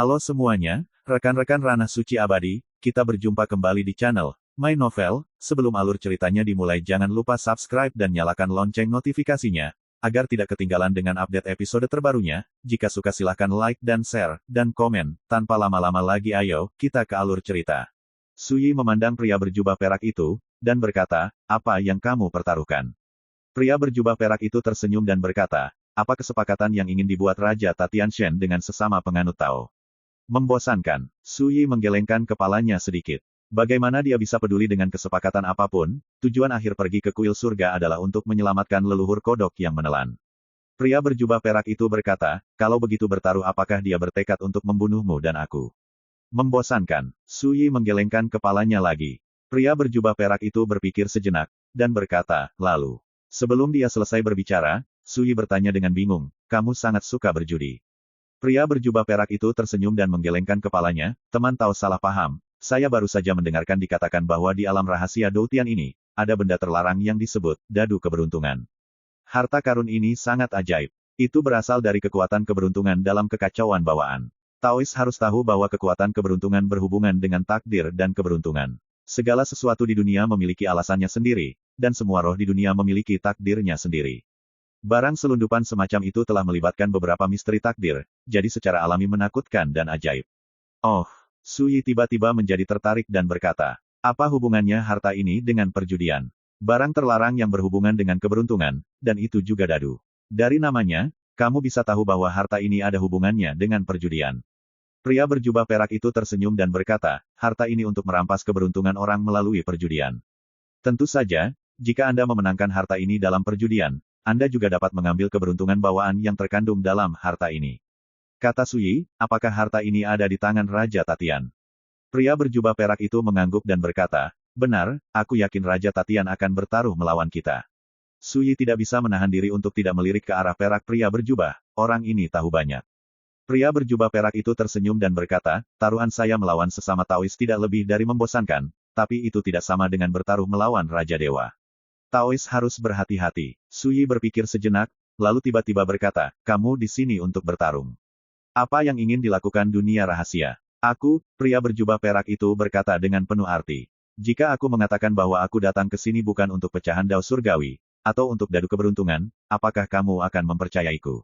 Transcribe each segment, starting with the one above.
Halo semuanya, rekan-rekan Ranah Suci Abadi, kita berjumpa kembali di channel My Novel. Sebelum alur ceritanya dimulai, jangan lupa subscribe dan nyalakan lonceng notifikasinya, agar tidak ketinggalan dengan update episode terbarunya. Jika suka silahkan like dan share, dan komen. Tanpa lama-lama lagi ayo, kita ke alur cerita. Suyi memandang pria berjubah perak itu, dan berkata, apa yang kamu pertaruhkan? Pria berjubah perak itu tersenyum dan berkata, apa kesepakatan yang ingin dibuat Raja Tatianshan dengan sesama penganut Tao? Membosankan. Suyi menggelengkan kepalanya sedikit. Bagaimana dia bisa peduli dengan kesepakatan apapun? Tujuan akhir pergi ke kuil surga adalah untuk menyelamatkan leluhur kodok yang menelan. Pria berjubah perak itu berkata, kalau begitu bertaruh apakah dia bertekad untuk membunuhmu dan aku? Membosankan. Suyi menggelengkan kepalanya lagi. Pria berjubah perak itu berpikir sejenak, dan berkata, lalu. Sebelum dia selesai berbicara, Suyi bertanya dengan bingung, kamu sangat suka berjudi. Pria berjubah perak itu tersenyum dan menggelengkan kepalanya, teman Tao salah paham, saya baru saja mendengarkan dikatakan bahwa di alam rahasia Doutian ini, ada benda terlarang yang disebut, dadu keberuntungan. Harta karun ini sangat ajaib. Itu berasal dari kekuatan keberuntungan dalam kekacauan bawaan. Taois harus tahu bahwa kekuatan keberuntungan berhubungan dengan takdir dan keberuntungan. Segala sesuatu di dunia memiliki alasannya sendiri, dan semua roh di dunia memiliki takdirnya sendiri. Barang selundupan semacam itu telah melibatkan beberapa misteri takdir, jadi secara alami menakutkan dan ajaib. Oh, Suyi tiba-tiba menjadi tertarik dan berkata, apa hubungannya harta ini dengan perjudian? Barang terlarang yang berhubungan dengan keberuntungan, dan itu juga dadu. Dari namanya, kamu bisa tahu bahwa harta ini ada hubungannya dengan perjudian. Pria berjubah perak itu tersenyum dan berkata, harta ini untuk merampas keberuntungan orang melalui perjudian. Tentu saja, jika Anda memenangkan harta ini dalam perjudian, Anda juga dapat mengambil keberuntungan bawaan yang terkandung dalam harta ini. Kata Suyi, apakah harta ini ada di tangan Raja Tatian? Pria berjubah perak itu mengangguk dan berkata, benar, aku yakin Raja Tatian akan bertaruh melawan kita. Suyi tidak bisa menahan diri untuk tidak melirik ke arah perak pria berjubah, orang ini tahu banyak. Pria berjubah perak itu tersenyum dan berkata, taruhan saya melawan sesama Taois tidak lebih dari membosankan, tapi itu tidak sama dengan bertaruh melawan Raja Dewa. Taois harus berhati-hati. Suyi berpikir sejenak, lalu tiba-tiba berkata, kamu di sini untuk bertarung. Apa yang ingin dilakukan dunia rahasia? Aku, pria berjubah perak itu berkata dengan penuh arti. Jika aku mengatakan bahwa aku datang ke sini bukan untuk pecahan dao surgawi, atau untuk dadu keberuntungan, apakah kamu akan mempercayaiku?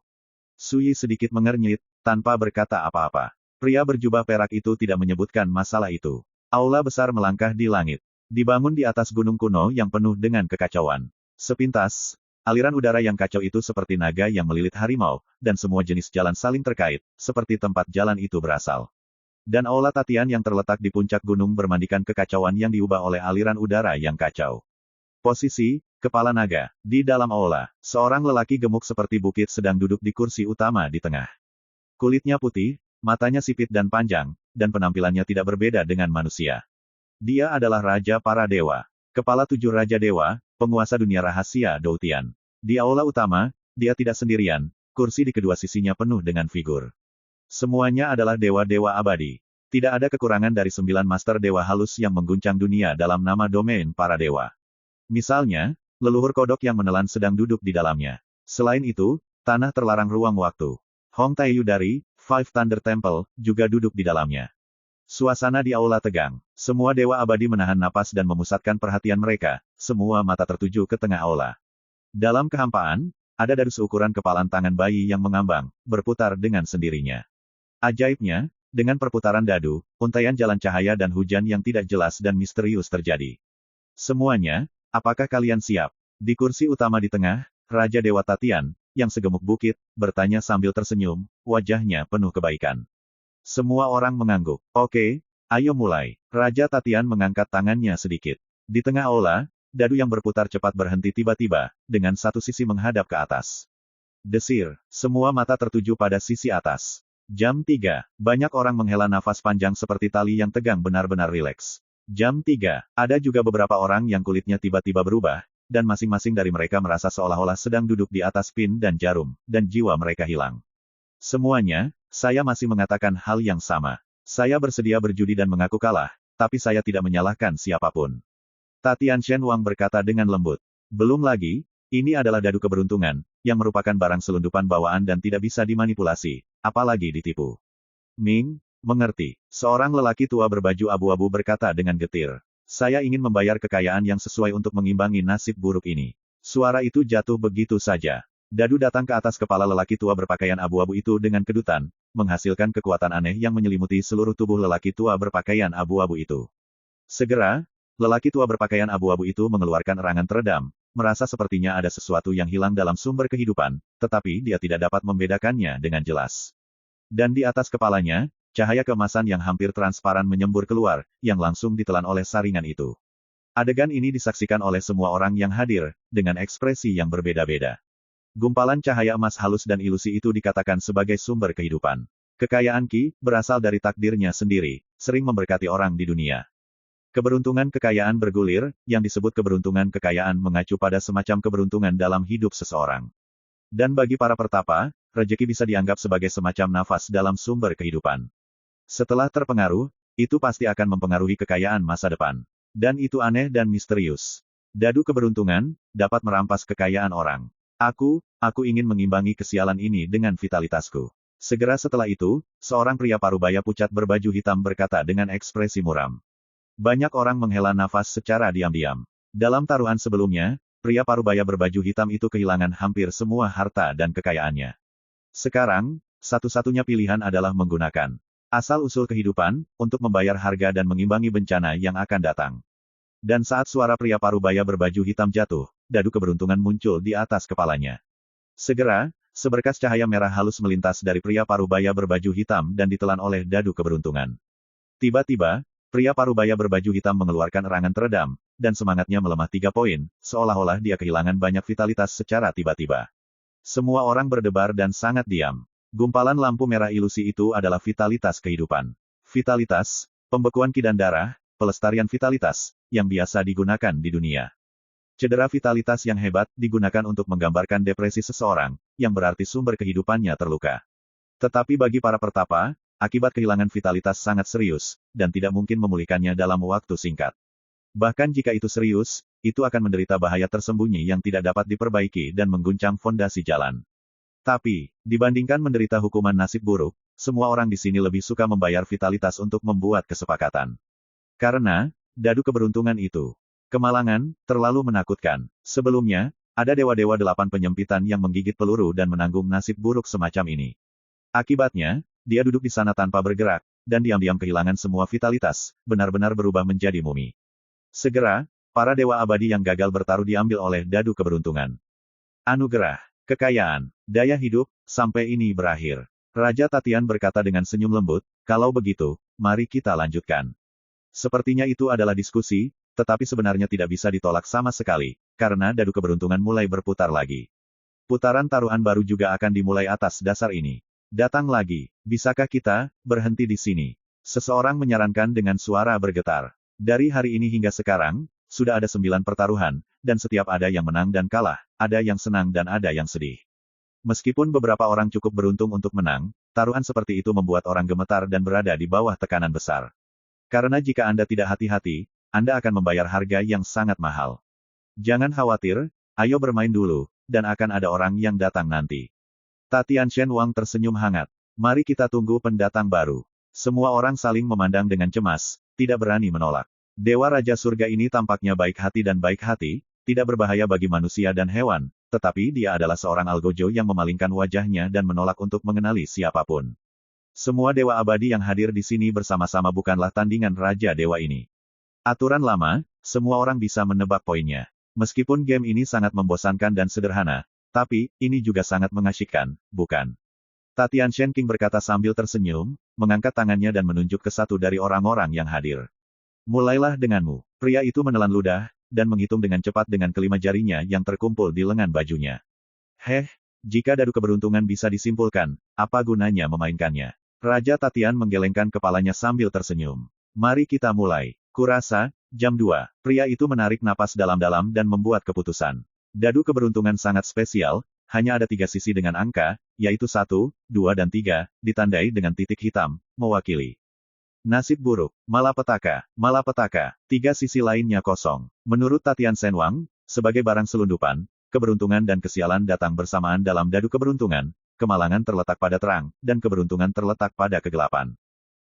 Suyi sedikit mengernyit, tanpa berkata apa-apa. Pria berjubah perak itu tidak menyebutkan masalah itu. Aula besar melangkah di langit. Dibangun di atas gunung kuno yang penuh dengan kekacauan. Sepintas, aliran udara yang kacau itu seperti naga yang melilit harimau, dan semua jenis jalan saling terkait, seperti tempat jalan itu berasal. Dan Aula Tatian yang terletak di puncak gunung bermandikan kekacauan yang diubah oleh aliran udara yang kacau. Posisi, kepala naga. Di dalam aula, seorang lelaki gemuk seperti bukit sedang duduk di kursi utama di tengah. Kulitnya putih, matanya sipit dan panjang, dan penampilannya tidak berbeda dengan manusia. Dia adalah Raja para Dewa. Kepala 7 Raja Dewa, penguasa dunia rahasia Doutian. Di aula utama, dia tidak sendirian, kursi di kedua sisinya penuh dengan figur. Semuanya adalah dewa-dewa abadi. Tidak ada kekurangan dari 9 master dewa halus yang mengguncang dunia dalam nama domain para dewa. Misalnya, leluhur kodok yang menelan sedang duduk di dalamnya. Selain itu, tanah terlarang ruang waktu. Hong Taiyu dari Five Thunder Temple juga duduk di dalamnya. Suasana di aula tegang. Semua dewa abadi menahan napas dan memusatkan perhatian mereka, semua mata tertuju ke tengah aula. Dalam kehampaan, ada dadu seukuran kepalan tangan bayi yang mengambang, berputar dengan sendirinya. Ajaibnya, dengan perputaran dadu, untaian jalan cahaya dan hujan yang tidak jelas dan misterius terjadi. Semuanya, apakah kalian siap? Di kursi utama di tengah, Raja Dewa Tatian, yang segemuk bukit, bertanya sambil tersenyum, wajahnya penuh kebaikan. Semua orang mengangguk. Oke, ayo mulai. Raja Tatian mengangkat tangannya sedikit. Di tengah aula, dadu yang berputar cepat berhenti tiba-tiba, dengan satu sisi menghadap ke atas. Desir, semua mata tertuju pada sisi atas. Jam 3, banyak orang menghela nafas panjang seperti tali yang tegang benar-benar rileks. Jam 3, ada juga beberapa orang yang kulitnya tiba-tiba berubah, dan masing-masing dari mereka merasa seolah-olah sedang duduk di atas pin dan jarum, dan jiwa mereka hilang. Semuanya, saya masih mengatakan hal yang sama. Saya bersedia berjudi dan mengaku kalah, tapi saya tidak menyalahkan siapapun. Tatianshan Wang berkata dengan lembut. Belum lagi, ini adalah dadu keberuntungan, yang merupakan barang selundupan bawaan dan tidak bisa dimanipulasi, apalagi ditipu. Ming, Mengerti. Seorang lelaki tua berbaju abu-abu berkata dengan getir. Saya ingin membayar kekayaan yang sesuai untuk mengimbangi nasib buruk ini. Suara itu jatuh begitu saja. Dadu datang ke atas kepala lelaki tua berpakaian abu-abu itu dengan kedutan, menghasilkan kekuatan aneh yang menyelimuti seluruh tubuh lelaki tua berpakaian abu-abu itu. Segera, lelaki tua berpakaian abu-abu itu mengeluarkan erangan teredam, merasa sepertinya ada sesuatu yang hilang dalam sumber kehidupan, tetapi dia tidak dapat membedakannya dengan jelas. Dan di atas kepalanya, cahaya keemasan yang hampir transparan menyembur keluar, yang langsung ditelan oleh saringan itu. Adegan ini disaksikan oleh semua orang yang hadir, dengan ekspresi yang berbeda-beda. Gumpalan cahaya emas halus dan ilusi itu dikatakan sebagai sumber kehidupan. Kekayaan Qi, berasal dari takdirnya sendiri, sering memberkati orang di dunia. Keberuntungan kekayaan bergulir, yang disebut keberuntungan kekayaan mengacu pada semacam keberuntungan dalam hidup seseorang. Dan bagi para pertapa, rejeki bisa dianggap sebagai semacam nafas dalam sumber kehidupan. Setelah terpengaruh, itu pasti akan mempengaruhi kekayaan masa depan. Dan itu aneh dan misterius. Dadu keberuntungan, dapat merampas kekayaan orang. Aku ingin mengimbangi kesialan ini dengan vitalitasku. Segera setelah itu, seorang pria parubaya pucat berbaju hitam berkata dengan ekspresi muram. Banyak orang menghela nafas secara diam-diam. Dalam taruhan sebelumnya, pria parubaya berbaju hitam itu kehilangan hampir semua harta dan kekayaannya. Sekarang, satu-satunya pilihan adalah menggunakan asal-usul kehidupan, untuk membayar harga dan mengimbangi bencana yang akan datang. Dan saat suara pria parubaya berbaju hitam jatuh, dadu keberuntungan muncul di atas kepalanya. Segera, seberkas cahaya merah halus melintas dari pria parubaya berbaju hitam dan ditelan oleh dadu keberuntungan. Tiba-tiba, pria parubaya berbaju hitam mengeluarkan erangan teredam, dan semangatnya melemah 3 poin, seolah-olah dia kehilangan banyak vitalitas secara tiba-tiba. Semua orang berdebar dan sangat diam. Gumpalan lampu merah ilusi itu adalah vitalitas kehidupan. Vitalitas, pembekuan Qi dan darah, pelestarian vitalitas, yang biasa digunakan di dunia. Cedera vitalitas yang hebat digunakan untuk menggambarkan depresi seseorang, yang berarti sumber kehidupannya terluka. Tetapi bagi para pertapa, akibat kehilangan vitalitas sangat serius, dan tidak mungkin memulihkannya dalam waktu singkat. Bahkan jika itu serius, itu akan menderita bahaya tersembunyi yang tidak dapat diperbaiki dan mengguncang fondasi jalan. Tapi, dibandingkan menderita hukuman nasib buruk, semua orang di sini lebih suka membayar vitalitas untuk membuat kesepakatan. Karena, dadu keberuntungan itu. Kemalangan, terlalu menakutkan. Sebelumnya, ada dewa-dewa 8 penyempitan yang menggigit peluru dan menanggung nasib buruk semacam ini. Akibatnya, dia duduk di sana tanpa bergerak, dan diam-diam kehilangan semua vitalitas, benar-benar berubah menjadi mumi. Segera, para dewa abadi yang gagal bertaruh diambil oleh dadu keberuntungan. Anugerah, kekayaan, daya hidup, sampai ini berakhir. Raja Tatian berkata dengan senyum lembut, kalau begitu, mari kita lanjutkan. Sepertinya itu adalah diskusi, tetapi sebenarnya tidak bisa ditolak sama sekali, karena dadu keberuntungan mulai berputar lagi. Putaran taruhan baru juga akan dimulai atas dasar ini. Datang lagi, bisakah kita berhenti di sini? Seseorang menyarankan dengan suara bergetar. Dari hari ini hingga sekarang, sudah ada 9 pertaruhan, dan setiap ada yang menang dan kalah, ada yang senang dan ada yang sedih. Meskipun beberapa orang cukup beruntung untuk menang, taruhan seperti itu membuat orang gemetar dan berada di bawah tekanan besar. Karena jika Anda tidak hati-hati, Anda akan membayar harga yang sangat mahal. Jangan khawatir, ayo bermain dulu, dan akan ada orang yang datang nanti. Tatian Shen Wang tersenyum hangat. Mari kita tunggu pendatang baru. Semua orang saling memandang dengan cemas, tidak berani menolak. Dewa Raja Surga ini tampaknya baik hati dan baik hati, tidak berbahaya bagi manusia dan hewan, tetapi dia adalah seorang algojo yang memalingkan wajahnya dan menolak untuk mengenali siapapun. Semua dewa abadi yang hadir di sini bersama-sama bukanlah tandingan Raja Dewa ini. Aturan lama, semua orang bisa menebak poinnya. Meskipun game ini sangat membosankan dan sederhana, tapi, ini juga sangat mengasyikkan, bukan? Tatian Shen King berkata sambil tersenyum, mengangkat tangannya dan menunjuk ke satu dari orang-orang yang hadir. Mulailah denganmu. Pria itu menelan ludah, dan menghitung dengan cepat dengan kelima jarinya yang terkumpul di lengan bajunya. Jika dadu keberuntungan bisa disimpulkan, apa gunanya memainkannya? Raja Tatian menggelengkan kepalanya sambil tersenyum. Mari kita mulai. Kurasa, jam 2. Pria itu menarik napas dalam-dalam dan membuat keputusan. Dadu keberuntungan sangat spesial, hanya ada 3 sisi dengan angka, yaitu 1, 2 dan 3, ditandai dengan titik hitam, mewakili nasib buruk, malapetaka, 3 sisi lainnya kosong. Menurut Tatian Shen Wang, sebagai barang selundupan, keberuntungan dan kesialan datang bersamaan dalam dadu keberuntungan, kemalangan terletak pada terang, dan keberuntungan terletak pada kegelapan.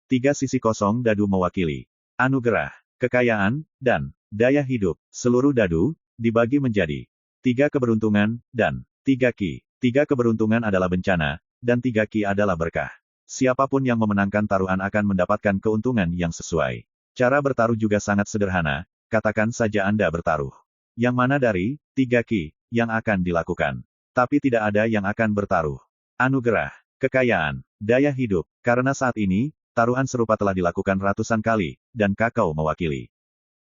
Tiga sisi kosong dadu mewakili anugerah, kekayaan, dan daya hidup. Seluruh dadu dibagi menjadi tiga keberuntungan dan tiga ki. Tiga keberuntungan adalah bencana, dan tiga ki adalah berkah. Siapapun yang memenangkan taruhan akan mendapatkan keuntungan yang sesuai. Cara bertaruh juga sangat sederhana, katakan saja Anda bertaruh. Yang mana dari tiga ki yang akan dilakukan? Tapi tidak ada yang akan bertaruh. Anugerah, kekayaan, daya hidup. Karena saat ini, taruhan serupa telah dilakukan ratusan kali, dan kakao mewakili.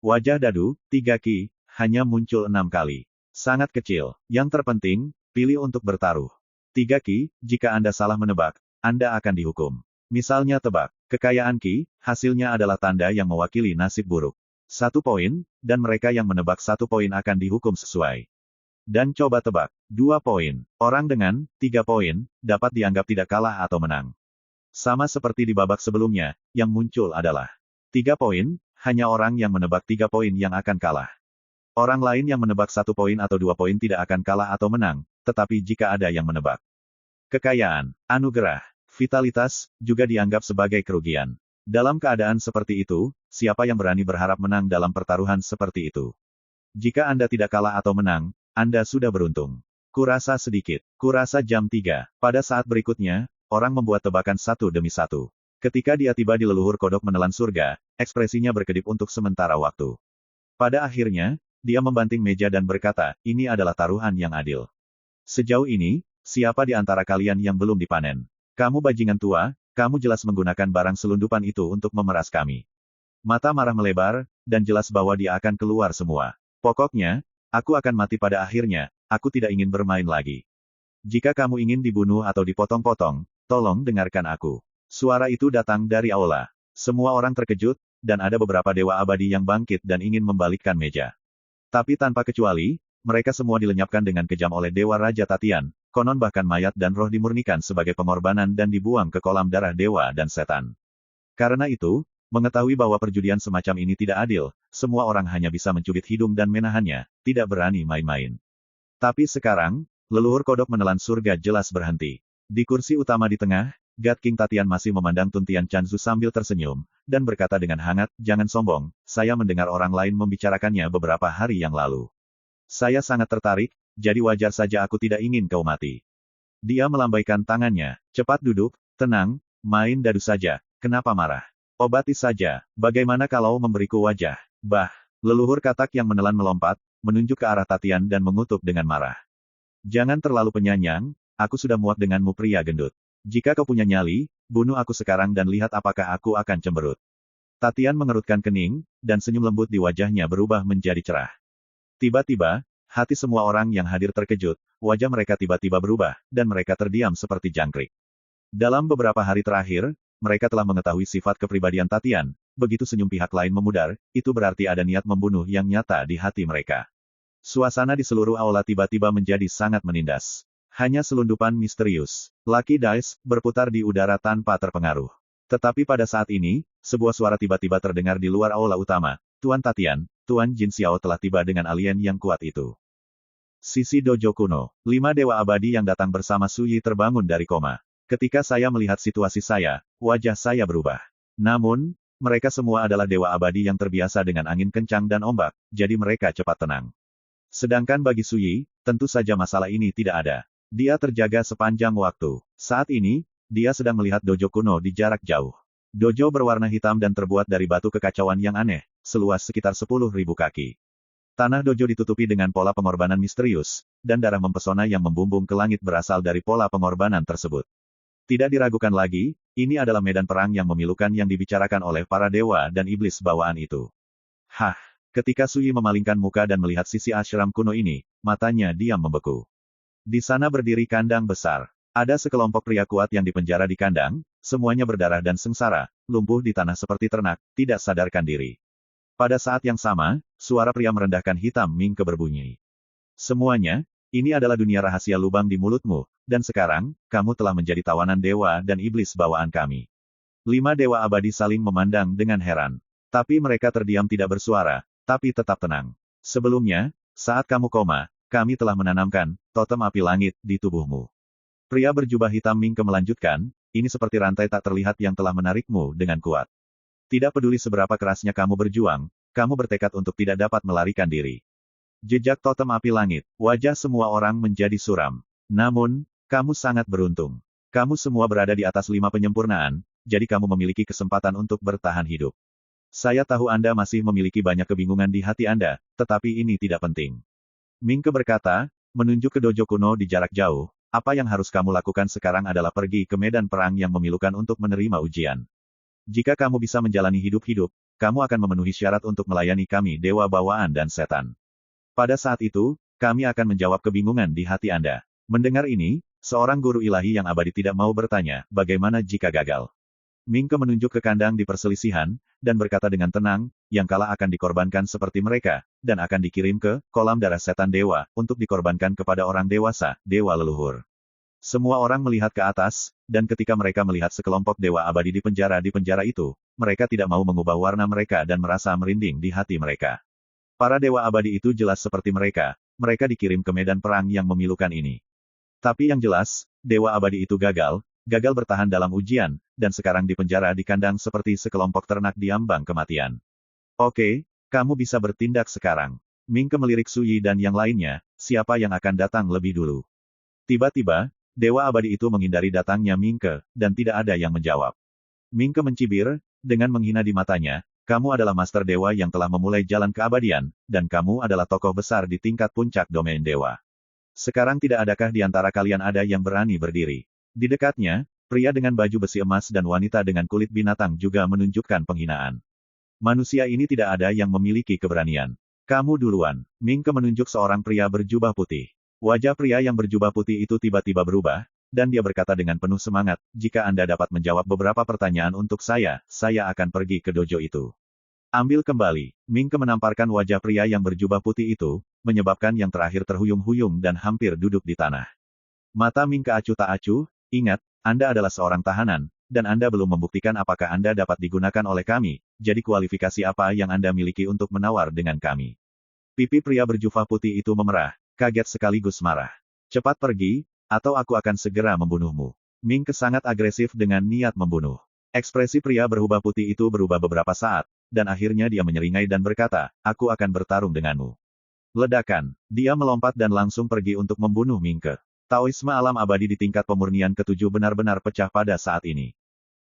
Wajah dadu, tiga ki, hanya muncul 6 kali. Sangat kecil. Yang terpenting, pilih untuk bertaruh. Tiga ki, jika Anda salah menebak, Anda akan dihukum. Misalnya tebak, kekayaan ki, hasilnya adalah tanda yang mewakili nasib buruk. 1 poin, dan mereka yang menebak 1 poin akan dihukum sesuai. Dan coba tebak, 2 poin. Orang dengan 3 poin, dapat dianggap tidak kalah atau menang. Sama seperti di babak sebelumnya, yang muncul adalah 3 poin, hanya orang yang menebak 3 poin yang akan kalah. Orang lain yang menebak 1 poin atau 2 poin tidak akan kalah atau menang, tetapi jika ada yang menebak kekayaan, anugerah, vitalitas, juga dianggap sebagai kerugian. Dalam keadaan seperti itu, siapa yang berani berharap menang dalam pertaruhan seperti itu? Jika Anda tidak kalah atau menang, Anda sudah beruntung. Kurasa sedikit. Kurasa jam 3. Pada saat berikutnya, orang membuat tebakan satu demi satu. Ketika dia tiba di leluhur kodok menelan surga, ekspresinya berkedip untuk sementara waktu. Pada akhirnya, dia membanting meja dan berkata, ini adalah taruhan yang adil. Sejauh ini, siapa di antara kalian yang belum dipanen? Kamu bajingan tua, kamu jelas menggunakan barang selundupan itu untuk memeras kami. Mata marah melebar, dan jelas bahwa dia akan keluar semua. Pokoknya, aku akan mati pada akhirnya, aku tidak ingin bermain lagi. Jika kamu ingin dibunuh atau dipotong-potong, tolong dengarkan aku. Suara itu datang dari aula. Semua orang terkejut, dan ada beberapa dewa abadi yang bangkit dan ingin membalikkan meja. Tapi tanpa kecuali, mereka semua dilenyapkan dengan kejam oleh Dewa Raja Tatian, konon bahkan mayat dan roh dimurnikan sebagai pengorbanan dan dibuang ke kolam darah dewa dan setan. Karena itu, mengetahui bahwa perjudian semacam ini tidak adil, semua orang hanya bisa mencubit hidung dan menahannya, tidak berani main-main. Tapi sekarang, leluhur kodok menelan surga jelas berhenti. Di kursi utama di tengah, God King Tatian masih memandang Tuntian Chanzu sambil tersenyum, dan berkata dengan hangat, jangan sombong, saya mendengar orang lain membicarakannya beberapa hari yang lalu. Saya sangat tertarik, jadi wajar saja aku tidak ingin kau mati. Dia melambaikan tangannya, cepat duduk, tenang, main dadu saja, kenapa marah? Obati saja, bagaimana kalau memberiku wajah? Bah, leluhur katak yang menelan melompat, menunjuk ke arah Tatian dan mengutuk dengan marah. Jangan terlalu penyanyang, aku sudah muak denganmu pria gendut. Jika kau punya nyali, bunuh aku sekarang dan lihat apakah aku akan cemberut. Tatian mengerutkan kening, dan senyum lembut di wajahnya berubah menjadi cerah. Tiba-tiba, hati semua orang yang hadir terkejut, wajah mereka tiba-tiba berubah, dan mereka terdiam seperti jangkrik. Dalam beberapa hari terakhir, mereka telah mengetahui sifat kepribadian Tatian, begitu senyum pihak lain memudar, itu berarti ada niat membunuh yang nyata di hati mereka. Suasana di seluruh aula tiba-tiba menjadi sangat menindas. Hanya selundupan misterius. Lucky Dice, berputar di udara tanpa terpengaruh. Tetapi pada saat ini, sebuah suara tiba-tiba terdengar di luar aula utama. Tuan Tatian, Tuan Jin Xiao telah tiba dengan alien yang kuat itu. Sisi dojo kuno. 5 dewa abadi yang datang bersama Suyi terbangun dari koma. Ketika saya melihat situasi saya, wajah saya berubah. Namun, mereka semua adalah dewa abadi yang terbiasa dengan angin kencang dan ombak, jadi mereka cepat tenang. Sedangkan bagi Suyi, tentu saja masalah ini tidak ada. Dia terjaga sepanjang waktu. Saat ini, dia sedang melihat dojo kuno di jarak jauh. Dojo berwarna hitam dan terbuat dari batu kekacauan yang aneh, seluas sekitar 10.000 kaki. Tanah dojo ditutupi dengan pola pengorbanan misterius, dan darah mempesona yang membumbung ke langit berasal dari pola pengorbanan tersebut. Tidak diragukan lagi, ini adalah medan perang yang memilukan yang dibicarakan oleh para dewa dan iblis bawaan itu. Hah! Ketika Suyi memalingkan muka dan melihat sisi ashram kuno ini, matanya diam membeku. Di sana berdiri kandang besar. Ada sekelompok pria kuat yang dipenjara di kandang, semuanya berdarah dan sengsara, lumpuh di tanah seperti ternak, tidak sadarkan diri. Pada saat yang sama, suara pria merendahkan hitam Ming berbunyi. Semuanya, ini adalah dunia rahasia lubang di mulutmu, dan sekarang, kamu telah menjadi tawanan dewa dan iblis bawaan kami. 5 dewa abadi saling memandang dengan heran. Tapi mereka terdiam tidak bersuara, tapi tetap tenang. Sebelumnya, saat kamu koma, kami telah menanamkan totem api langit di tubuhmu. Pria berjubah hitam Ming melanjutkan, ini seperti rantai tak terlihat yang telah menarikmu dengan kuat. Tidak peduli seberapa kerasnya kamu berjuang, kamu bertekad untuk tidak dapat melarikan diri. Jejak totem api langit, wajah semua orang menjadi suram. Namun, kamu sangat beruntung. Kamu semua berada di atas 5 penyempurnaan, jadi kamu memiliki kesempatan untuk bertahan hidup. Saya tahu Anda masih memiliki banyak kebingungan di hati Anda, tetapi ini tidak penting. Mingke berkata, menunjuk ke dojo kuno di jarak jauh, apa yang harus kamu lakukan sekarang adalah pergi ke medan perang yang memilukan untuk menerima ujian. Jika kamu bisa menjalani hidup-hidup, kamu akan memenuhi syarat untuk melayani kami dewa bawaan dan setan. Pada saat itu, kami akan menjawab kebingungan di hati Anda. Mendengar ini, seorang guru ilahi yang abadi tidak mau bertanya, bagaimana jika gagal? Mingke menunjuk ke kandang di perselisihan, dan berkata dengan tenang, yang kalah akan dikorbankan seperti mereka, dan akan dikirim ke kolam darah setan dewa, untuk dikorbankan kepada orang dewasa, dewa leluhur. Semua orang melihat ke atas, dan ketika mereka melihat sekelompok dewa abadi di penjara itu, mereka tidak mau mengubah warna mereka dan merasa merinding di hati mereka. Para dewa abadi itu jelas seperti mereka dikirim ke medan perang yang memilukan ini. Tapi yang jelas, dewa abadi itu gagal bertahan dalam ujian, dan sekarang di penjara di kandang seperti sekelompok ternak di ambang kematian. Oke, kamu bisa bertindak sekarang. Mingke melirik Suyi dan yang lainnya, siapa yang akan datang lebih dulu. Tiba-tiba, dewa abadi itu menghindari datangnya Mingke, dan tidak ada yang menjawab. Mingke mencibir, dengan menghina di matanya, kamu adalah master dewa yang telah memulai jalan keabadian, dan kamu adalah tokoh besar di tingkat puncak domain dewa. Sekarang tidak adakah di antara kalian ada yang berani berdiri? Di dekatnya, pria dengan baju besi emas dan wanita dengan kulit binatang juga menunjukkan penghinaan. Manusia ini tidak ada yang memiliki keberanian. Kamu duluan. Mingke menunjuk seorang pria berjubah putih. Wajah pria yang berjubah putih itu tiba-tiba berubah, dan dia berkata dengan penuh semangat, jika Anda dapat menjawab beberapa pertanyaan untuk saya akan pergi ke dojo itu. Ambil kembali. Mingke menamparkan wajah pria yang berjubah putih itu, menyebabkan yang terakhir terhuyung-huyung dan hampir duduk di tanah. Mata Mingke acuh tak acuh, ingat, Anda adalah seorang tahanan, dan Anda belum membuktikan apakah Anda dapat digunakan oleh kami, jadi kualifikasi apa yang Anda miliki untuk menawar dengan kami. Pipi pria berjubah putih itu memerah, kaget sekaligus marah. Cepat pergi, atau aku akan segera membunuhmu. Mingke sangat agresif dengan niat membunuh. Ekspresi pria berubah putih itu berubah beberapa saat, dan akhirnya dia menyeringai dan berkata, aku akan bertarung denganmu. Ledakan. Dia melompat dan langsung pergi untuk membunuh Mingke. Taoisme alam abadi di tingkat pemurnian ketujuh benar-benar pecah pada saat ini.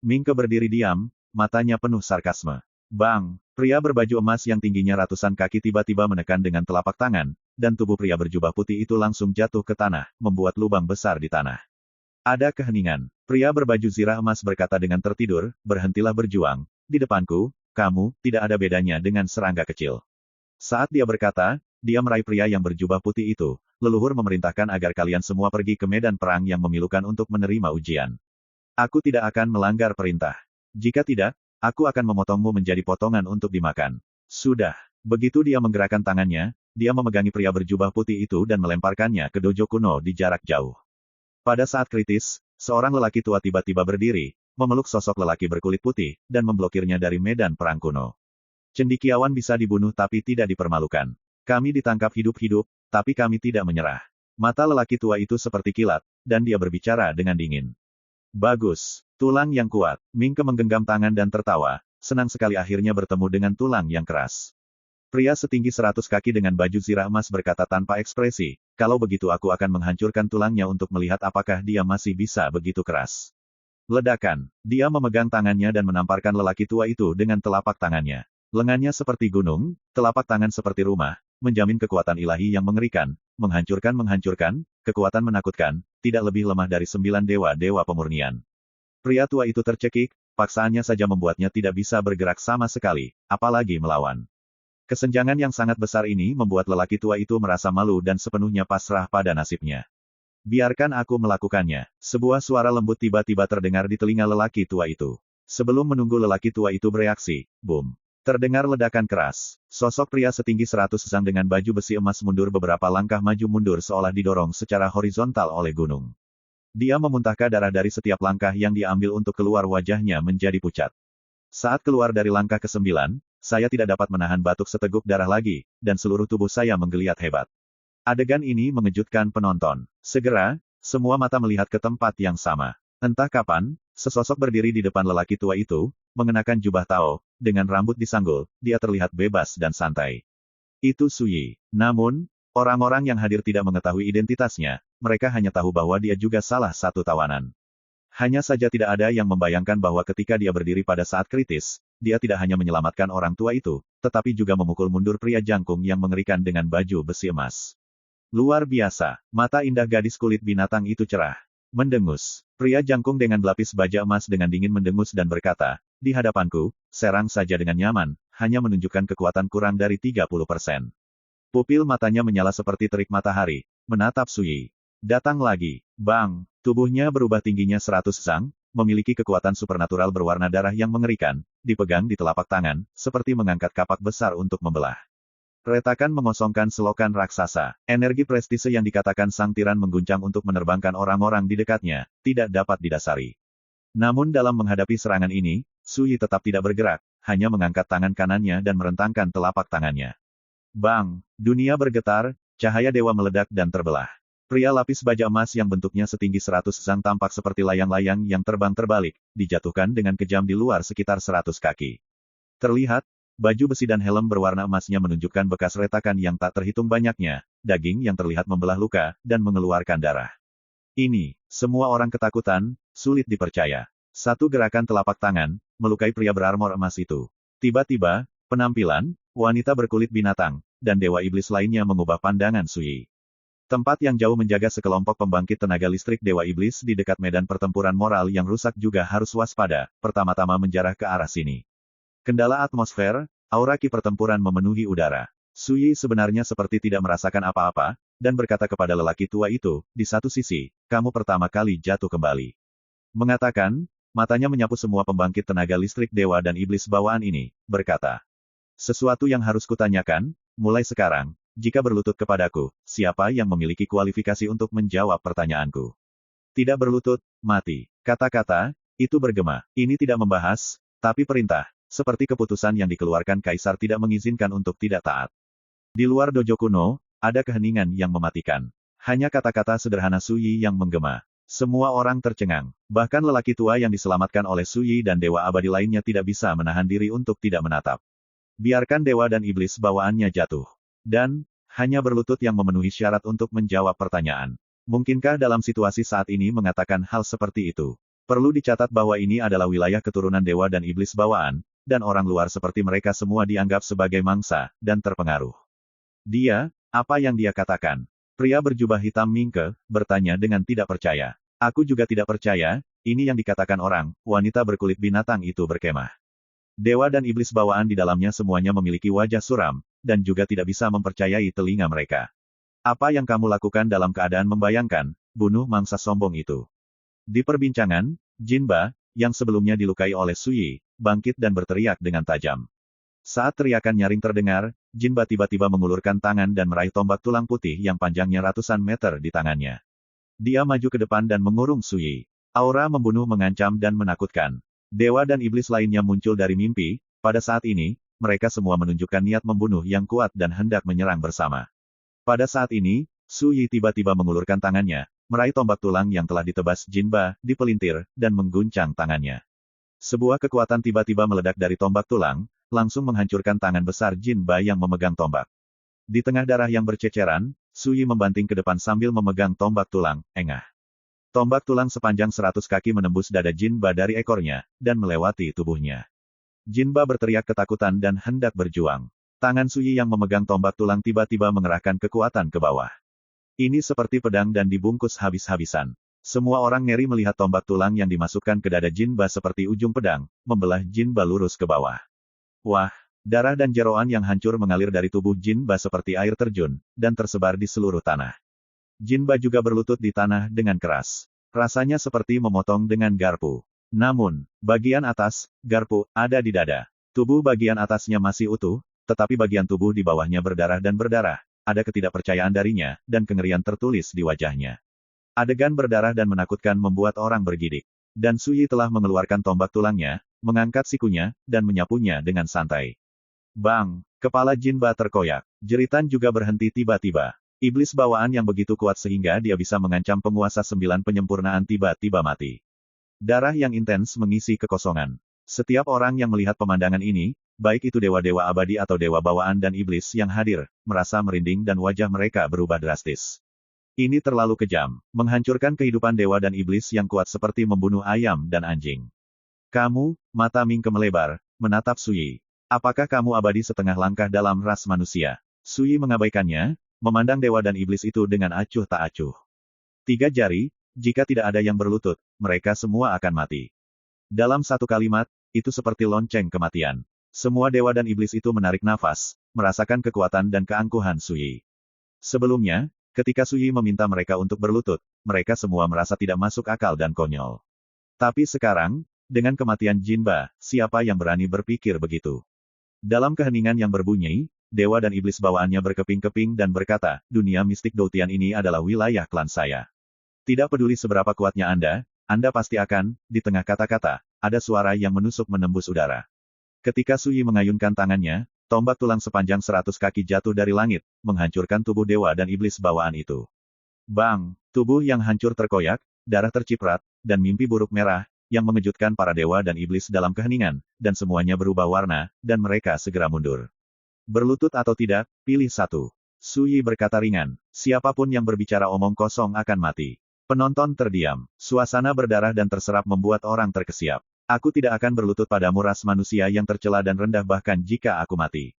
Mingke berdiri diam, matanya penuh sarkasme. Bang! Pria berbaju emas yang tingginya ratusan kaki tiba-tiba menekan dengan telapak tangan, dan tubuh pria berjubah putih itu langsung jatuh ke tanah, membuat lubang besar di tanah. Ada keheningan. Pria berbaju zirah emas berkata dengan tertidur, berhentilah berjuang, di depanku, kamu, tidak ada bedanya dengan serangga kecil. Saat dia berkata, dia meraih pria yang berjubah putih itu, leluhur memerintahkan agar kalian semua pergi ke medan perang yang memilukan untuk menerima ujian. Aku tidak akan melanggar perintah. Jika tidak, aku akan memotongmu menjadi potongan untuk dimakan. Sudah. Begitu dia menggerakkan tangannya, dia memegangi pria berjubah putih itu dan melemparkannya ke dojo kuno di jarak jauh. Pada saat kritis, seorang lelaki tua tiba-tiba berdiri, memeluk sosok lelaki berkulit putih, dan memblokirnya dari medan perang kuno. Cendekiawan bisa dibunuh tapi tidak dipermalukan. Kami ditangkap hidup-hidup, tapi kami tidak menyerah. Mata lelaki tua itu seperti kilat, dan dia berbicara dengan dingin. Bagus. Tulang yang kuat. Mingke menggenggam tangan dan tertawa, senang sekali akhirnya bertemu dengan tulang yang keras. Pria setinggi 100 kaki dengan baju zirah emas berkata tanpa ekspresi, kalau begitu aku akan menghancurkan tulangnya untuk melihat apakah dia masih bisa begitu keras. Ledakan. Dia memegang tangannya dan menamparkan lelaki tua itu dengan telapak tangannya. Lengannya seperti gunung, telapak tangan seperti rumah, menjamin kekuatan ilahi yang mengerikan, menghancurkan, kekuatan menakutkan, tidak lebih lemah dari 9 dewa-dewa pemurnian. Pria tua itu tercekik, paksaannya saja membuatnya tidak bisa bergerak sama sekali, apalagi melawan. Kesenjangan yang sangat besar ini membuat lelaki tua itu merasa malu dan sepenuhnya pasrah pada nasibnya. Biarkan aku melakukannya. Sebuah suara lembut tiba-tiba terdengar di telinga lelaki tua itu. Sebelum menunggu lelaki tua itu bereaksi, boom. Terdengar ledakan keras. Sosok pria setinggi 100 sesang dengan baju besi emas mundur beberapa langkah maju mundur seolah didorong secara horizontal oleh gunung. Dia memuntahkan darah dari setiap langkah yang dia ambil untuk keluar wajahnya menjadi pucat. Saat keluar dari langkah ke-9, saya tidak dapat menahan batuk seteguk darah lagi, dan seluruh tubuh saya menggeliat hebat. Adegan ini mengejutkan penonton. Segera, semua mata melihat ke tempat yang sama. Entah kapan, Sesosok berdiri di depan lelaki tua itu, mengenakan jubah Tao, dengan rambut disanggul, dia terlihat bebas dan santai. Itu Su Yi. Namun, orang-orang yang hadir tidak mengetahui identitasnya, mereka hanya tahu bahwa dia juga salah satu tawanan. Hanya saja tidak ada yang membayangkan bahwa ketika dia berdiri pada saat kritis, dia tidak hanya menyelamatkan orang tua itu, tetapi juga memukul mundur pria jangkung yang mengerikan dengan baju besi emas. Luar biasa, mata indah gadis kulit binatang itu cerah. Mendengus. Pria jangkung dengan berlapis baja emas dengan dingin mendengus dan berkata, di hadapanku, serang saja dengan nyaman, hanya menunjukkan kekuatan kurang dari 30%. Pupil matanya menyala seperti terik matahari, menatap Su Yi. Datang lagi. Bang! Tubuhnya berubah tingginya 100 zang, memiliki kekuatan supernatural berwarna darah yang mengerikan, dipegang di telapak tangan, seperti mengangkat kapak besar untuk membelah. Retakan mengosongkan selokan raksasa. Energi prestise yang dikatakan sang tiran mengguncang untuk menerbangkan orang-orang di dekatnya, tidak dapat didasari. Namun dalam menghadapi serangan ini, Su Yi tetap tidak bergerak, hanya mengangkat tangan kanannya dan merentangkan telapak tangannya. Bang! Dunia bergetar, cahaya dewa meledak dan terbelah. Pria lapis baja emas yang bentuknya setinggi 100 zang tampak seperti layang-layang yang terbang terbalik, dijatuhkan dengan kejam di luar sekitar 100 kaki. Terlihat, baju besi dan helm berwarna emasnya menunjukkan bekas retakan yang tak terhitung banyaknya, daging yang terlihat membelah luka, dan mengeluarkan darah. Ini, semua orang ketakutan, sulit dipercaya. Satu gerakan telapak tangan, melukai pria berarmor emas itu. Tiba-tiba, penampilan, wanita berkulit binatang, dan dewa iblis lainnya mengubah pandangan Su Yi. Tempat yang jauh menjaga sekelompok pembangkit tenaga listrik Dewa Iblis di dekat medan pertempuran moral yang rusak juga harus waspada, pertama-tama menjarah ke arah sini. Kendala atmosfer, aura ki pertempuran memenuhi udara. Su Yi sebenarnya seperti tidak merasakan apa-apa, dan berkata kepada lelaki tua itu, di satu sisi, kamu pertama kali jatuh kembali. Mengatakan, matanya menyapu semua pembangkit tenaga listrik Dewa dan Iblis bawaan ini, berkata. Sesuatu yang harus kutanyakan, mulai sekarang, jika berlutut kepadaku, siapa yang memiliki kualifikasi untuk menjawab pertanyaanku? Tidak berlutut, mati. Kata-kata, itu bergema. Ini tidak membahas, tapi perintah. Seperti keputusan yang dikeluarkan Kaisar tidak mengizinkan untuk tidak taat. Di luar dojo kuno, ada keheningan yang mematikan. Hanya kata-kata sederhana Su Yi yang menggema. Semua orang tercengang. Bahkan lelaki tua yang diselamatkan oleh Su Yi dan dewa abadi lainnya tidak bisa menahan diri untuk tidak menatap. Biarkan dewa dan iblis bawaannya jatuh. Dan, hanya berlutut yang memenuhi syarat untuk menjawab pertanyaan. Mungkinkah dalam situasi saat ini mengatakan hal seperti itu? Perlu dicatat bahwa ini adalah wilayah keturunan dewa dan iblis bawaan, dan orang luar seperti mereka semua dianggap sebagai mangsa, dan terpengaruh. Dia, apa yang dia katakan? Pria berjubah hitam Mingke, bertanya dengan tidak percaya. Aku juga tidak percaya, ini yang dikatakan orang, wanita berkulit binatang itu berkemah. Dewa dan iblis bawaan di dalamnya semuanya memiliki wajah suram, dan juga tidak bisa mempercayai telinga mereka. Apa yang kamu lakukan dalam keadaan membayangkan, bunuh mangsa sombong itu? Di perbincangan, Jinba, yang sebelumnya dilukai oleh Su Yi, bangkit dan berteriak dengan tajam. Saat teriakan nyaring terdengar, Jinba tiba-tiba mengulurkan tangan dan meraih tombak tulang putih yang panjangnya ratusan meter di tangannya. Dia maju ke depan dan mengurung Su Yi. Aura membunuh mengancam dan menakutkan. Dewa dan iblis lainnya muncul dari mimpi, pada saat ini, mereka semua menunjukkan niat membunuh yang kuat dan hendak menyerang bersama. Pada saat ini, Su Yi tiba-tiba mengulurkan tangannya, meraih tombak tulang yang telah ditebas Jinba, dipelintir, dan mengguncang tangannya. Sebuah kekuatan tiba-tiba meledak dari tombak tulang, langsung menghancurkan tangan besar Jinba yang memegang tombak. Di tengah darah yang berceceran, Su Yi membanting ke depan sambil memegang tombak tulang, engah. Tombak tulang sepanjang 100 kaki menembus dada Jinba dari ekornya, dan melewati tubuhnya. Jinba berteriak ketakutan dan hendak berjuang. Tangan Su Yi yang memegang tombak tulang tiba-tiba mengerahkan kekuatan ke bawah. Ini seperti pedang dan dibungkus habis-habisan. Semua orang ngeri melihat tombak tulang yang dimasukkan ke dada Jinba seperti ujung pedang, membelah Jinba lurus ke bawah. Wah, darah dan jeroan yang hancur mengalir dari tubuh Jinba seperti air terjun, dan tersebar di seluruh tanah. Jinba juga berlutut di tanah dengan keras. Rasanya seperti memotong dengan garpu. Namun, bagian atas, garpu, ada di dada. Tubuh bagian atasnya masih utuh, tetapi bagian tubuh di bawahnya berdarah dan berdarah. Ada ketidakpercayaan darinya, dan kengerian tertulis di wajahnya. Adegan berdarah dan menakutkan membuat orang bergidik. Dan Su Yi telah mengeluarkan tombak tulangnya, mengangkat sikunya, dan menyapunya dengan santai. Bang! Kepala Jinba terkoyak. Jeritan juga berhenti tiba-tiba. Iblis bawaan yang begitu kuat sehingga dia bisa mengancam penguasa 9 penyempurnaan tiba-tiba mati. Darah yang intens mengisi kekosongan. Setiap orang yang melihat pemandangan ini, baik itu dewa-dewa abadi atau dewa bawaan dan iblis yang hadir, merasa merinding dan wajah mereka berubah drastis. Ini terlalu kejam, menghancurkan kehidupan dewa dan iblis yang kuat seperti membunuh ayam dan anjing. Kamu, mata Mingke melebar, menatap Sui. Apakah kamu abadi setengah langkah dalam ras manusia? Sui mengabaikannya, memandang dewa dan iblis itu dengan acuh tak acuh. 3 jari, jika tidak ada yang berlutut, mereka semua akan mati. Dalam satu kalimat, itu seperti lonceng kematian. Semua dewa dan iblis itu menarik nafas, merasakan kekuatan dan keangkuhan Sui. Sebelumnya, ketika Sui meminta mereka untuk berlutut, mereka semua merasa tidak masuk akal dan konyol. Tapi sekarang, dengan kematian Jinba, siapa yang berani berpikir begitu? Dalam keheningan yang berbunyi, dewa dan iblis bawaannya berkeping-keping dan berkata, dunia mistik Doutian ini adalah wilayah klan saya. Tidak peduli seberapa kuatnya Anda pasti akan, di tengah kata-kata, ada suara yang menusuk menembus udara. Ketika Sui mengayunkan tangannya, tombak tulang sepanjang 100 kaki jatuh dari langit, menghancurkan tubuh dewa dan iblis bawaan itu. Bang! Tubuh yang hancur terkoyak, darah terciprat, dan mimpi buruk merah, yang mengejutkan para dewa dan iblis dalam keheningan, dan semuanya berubah warna, dan mereka segera mundur. Berlutut atau tidak, pilih satu. Sui berkata ringan, siapapun yang berbicara omong kosong akan mati. Penonton terdiam. Suasana berdarah dan terserap membuat orang terkesiap. Aku tidak akan berlutut padamu ras manusia yang tercela dan rendah bahkan jika aku mati.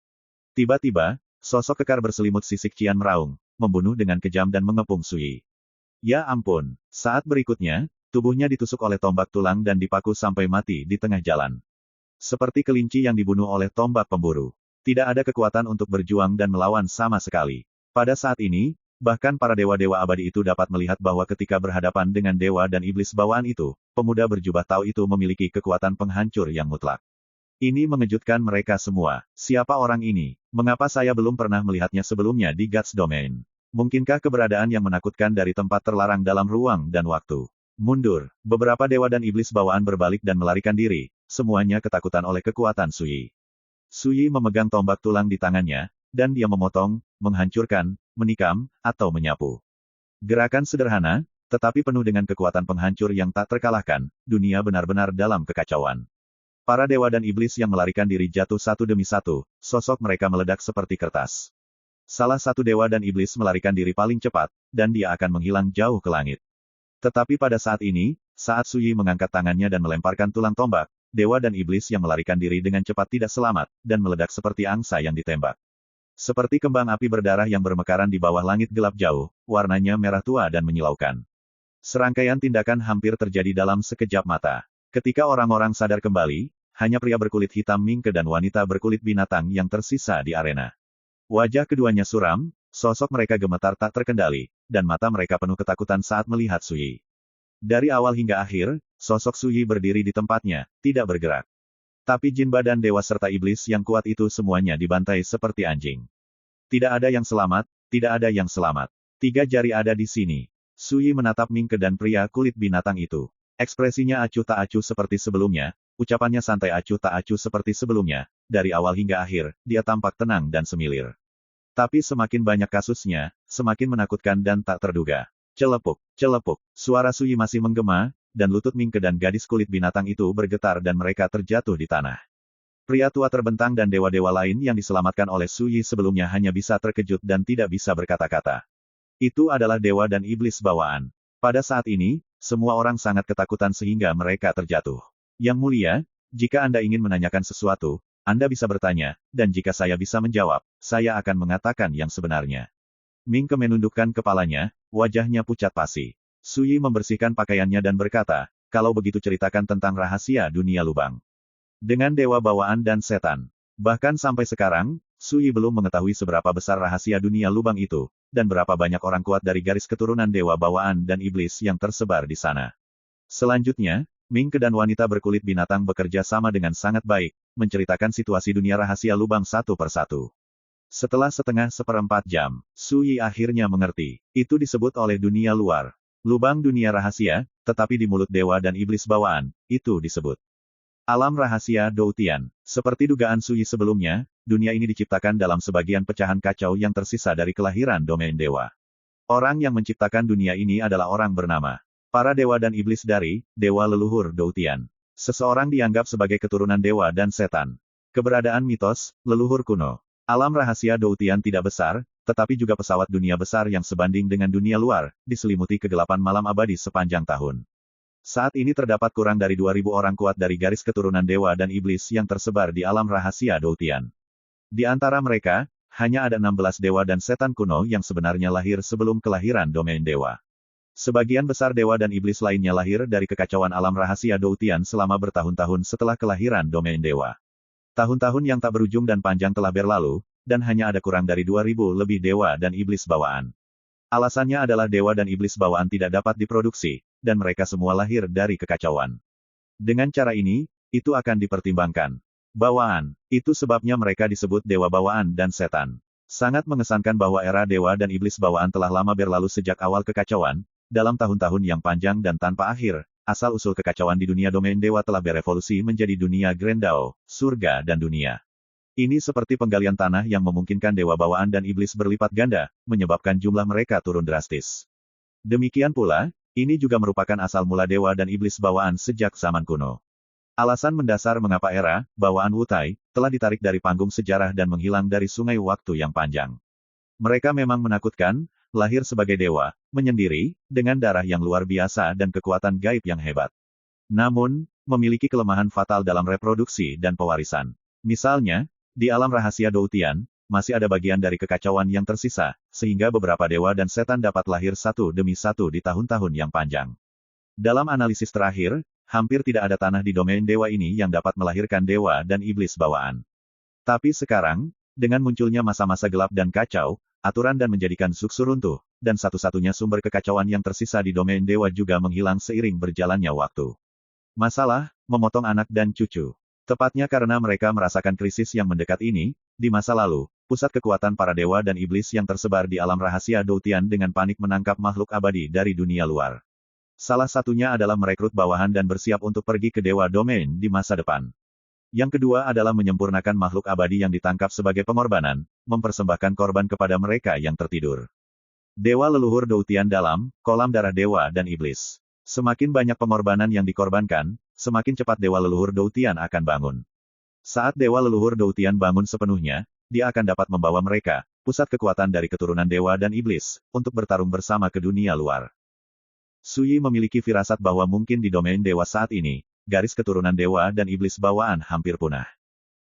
Tiba-tiba, sosok kekar berselimut sisik Cian meraung, membunuh dengan kejam dan mengepung Sui. Ya ampun, saat berikutnya, tubuhnya ditusuk oleh tombak tulang dan dipaku sampai mati di tengah jalan. Seperti kelinci yang dibunuh oleh tombak pemburu. Tidak ada kekuatan untuk berjuang dan melawan sama sekali. Pada saat ini, bahkan para dewa-dewa abadi itu dapat melihat bahwa ketika berhadapan dengan dewa dan iblis bawaan itu, pemuda berjubah Tao itu memiliki kekuatan penghancur yang mutlak. Ini mengejutkan mereka semua. Siapa orang ini? Mengapa saya belum pernah melihatnya sebelumnya di God's Domain? Mungkinkah keberadaan yang menakutkan dari tempat terlarang dalam ruang dan waktu? Mundur. Beberapa dewa dan iblis bawaan berbalik dan melarikan diri, semuanya ketakutan oleh kekuatan Sui. Sui memegang tombak tulang di tangannya, dan dia memotong, menghancurkan, menikam, atau menyapu. Gerakan sederhana, tetapi penuh dengan kekuatan penghancur yang tak terkalahkan, dunia benar-benar dalam kekacauan. Para dewa dan iblis yang melarikan diri jatuh satu demi satu, sosok mereka meledak seperti kertas. Salah satu dewa dan iblis melarikan diri paling cepat, dan dia akan menghilang jauh ke langit. Tetapi pada saat ini, saat Sui mengangkat tangannya dan melemparkan tulang tombak, dewa dan iblis yang melarikan diri dengan cepat tidak selamat, dan meledak seperti angsa yang ditembak. Seperti kembang api berdarah yang bermekaran di bawah langit gelap jauh, warnanya merah tua dan menyilaukan. Serangkaian tindakan hampir terjadi dalam sekejap mata. Ketika orang-orang sadar kembali, hanya pria berkulit hitam Mingke dan wanita berkulit binatang yang tersisa di arena. Wajah keduanya suram, sosok mereka gemetar tak terkendali, dan mata mereka penuh ketakutan saat melihat Sui. Dari awal hingga akhir, sosok Sui berdiri di tempatnya, tidak bergerak. Tapi Jinba dan dewa serta iblis yang kuat itu semuanya dibantai seperti anjing. Tidak ada yang selamat, tidak ada yang selamat. 3 jari ada di sini. Sui menatap Mingke dan pria kulit binatang itu. Ekspresinya acuh tak acuh seperti sebelumnya, ucapannya santai acuh tak acuh seperti sebelumnya, dari awal hingga akhir, dia tampak tenang dan semilir. Tapi semakin banyak kasusnya, semakin menakutkan dan tak terduga. Celepuk, celepuk, suara Sui masih menggema, dan lutut Mingke dan gadis kulit binatang itu bergetar dan mereka terjatuh di tanah. Pria tua terbentang dan dewa-dewa lain yang diselamatkan oleh Sui sebelumnya hanya bisa terkejut dan tidak bisa berkata-kata. Itu adalah dewa dan iblis bawaan. Pada saat ini, semua orang sangat ketakutan sehingga mereka terjatuh. Yang mulia, jika Anda ingin menanyakan sesuatu, Anda bisa bertanya, dan jika saya bisa menjawab, saya akan mengatakan yang sebenarnya. Mingke menundukkan kepalanya, wajahnya pucat pasi. Sui membersihkan pakaiannya dan berkata, kalau begitu ceritakan tentang rahasia dunia lubang. Dengan dewa bawaan dan setan. Bahkan sampai sekarang, Sui belum mengetahui seberapa besar rahasia dunia lubang itu, dan berapa banyak orang kuat dari garis keturunan dewa bawaan dan iblis yang tersebar di sana. Selanjutnya, Mingke dan wanita berkulit binatang bekerja sama dengan sangat baik, menceritakan situasi dunia rahasia lubang satu persatu. Setelah seperempat jam, Sui akhirnya mengerti. Itu disebut oleh dunia luar. Lubang dunia rahasia, tetapi di mulut dewa dan iblis bawaan, itu disebut alam rahasia Doutian. Seperti dugaan Sui sebelumnya, dunia ini diciptakan dalam sebagian pecahan kacau yang tersisa dari kelahiran domain dewa. Orang yang menciptakan dunia ini adalah orang bernama Para dewa dan iblis dari dewa leluhur Doutian. Seseorang dianggap sebagai keturunan dewa dan setan. Keberadaan mitos, leluhur kuno. Alam rahasia Doutian tidak besar, tetapi juga pesawat dunia besar yang sebanding dengan dunia luar, diselimuti kegelapan malam abadi sepanjang tahun. Saat ini terdapat kurang dari 2.000 orang kuat dari garis keturunan dewa dan iblis yang tersebar di alam rahasia Doutian. Di antara mereka, hanya ada 16 dewa dan setan kuno yang sebenarnya lahir sebelum kelahiran domain dewa. Sebagian besar dewa dan iblis lainnya lahir dari kekacauan alam rahasia Doutian selama bertahun-tahun setelah kelahiran domain dewa. Tahun-tahun yang tak berujung dan panjang telah berlalu, dan hanya ada kurang dari 2.000 lebih dewa dan iblis bawaan. Alasannya adalah dewa dan iblis bawaan tidak dapat diproduksi, dan mereka semua lahir dari kekacauan. Dengan cara ini, itu akan dipertimbangkan. Bawaan, itu sebabnya mereka disebut dewa bawaan dan setan. Sangat mengesankan bahwa era dewa dan iblis bawaan telah lama berlalu sejak awal kekacauan, dalam tahun-tahun yang panjang dan tanpa akhir, asal-usul kekacauan di dunia domain dewa telah berevolusi menjadi dunia Grendao, surga dan dunia. Ini seperti penggalian tanah yang memungkinkan dewa bawaan dan iblis berlipat ganda, menyebabkan jumlah mereka turun drastis. Demikian pula, ini juga merupakan asal mula dewa dan iblis bawaan sejak zaman kuno. Alasan mendasar mengapa era bawaan Wutai telah ditarik dari panggung sejarah dan menghilang dari sungai waktu yang panjang. Mereka memang menakutkan, lahir sebagai dewa, menyendiri, dengan darah yang luar biasa dan kekuatan gaib yang hebat. Namun, memiliki kelemahan fatal dalam reproduksi dan pewarisan. Misalnya, di alam rahasia Doutian, masih ada bagian dari kekacauan yang tersisa, sehingga beberapa dewa dan setan dapat lahir satu demi satu di tahun-tahun yang panjang. Dalam analisis terakhir, hampir tidak ada tanah di domain dewa ini yang dapat melahirkan dewa dan iblis bawaan. Tapi sekarang, dengan munculnya masa-masa gelap dan kacau, aturan dan menjadikan Suksu runtuh, dan satu-satunya sumber kekacauan yang tersisa di domain dewa juga menghilang seiring berjalannya waktu. Masalah, memotong anak dan cucu. Tepatnya karena mereka merasakan krisis yang mendekat ini, di masa lalu, pusat kekuatan para dewa dan iblis yang tersebar di alam rahasia Doutian dengan panik menangkap makhluk abadi dari dunia luar. Salah satunya adalah merekrut bawahan dan bersiap untuk pergi ke dewa domain di masa depan. Yang kedua adalah menyempurnakan makhluk abadi yang ditangkap sebagai pengorbanan, mempersembahkan korban kepada mereka yang tertidur. Dewa leluhur Doutian dalam kolam darah dewa dan iblis. Semakin banyak pengorbanan yang dikorbankan, semakin cepat dewa leluhur Doutian akan bangun. Saat dewa leluhur Doutian bangun sepenuhnya, dia akan dapat membawa mereka, pusat kekuatan dari keturunan dewa dan iblis, untuk bertarung bersama ke dunia luar. Suyi memiliki firasat bahwa mungkin di domain dewa saat ini, garis keturunan dewa dan iblis bawaan hampir punah.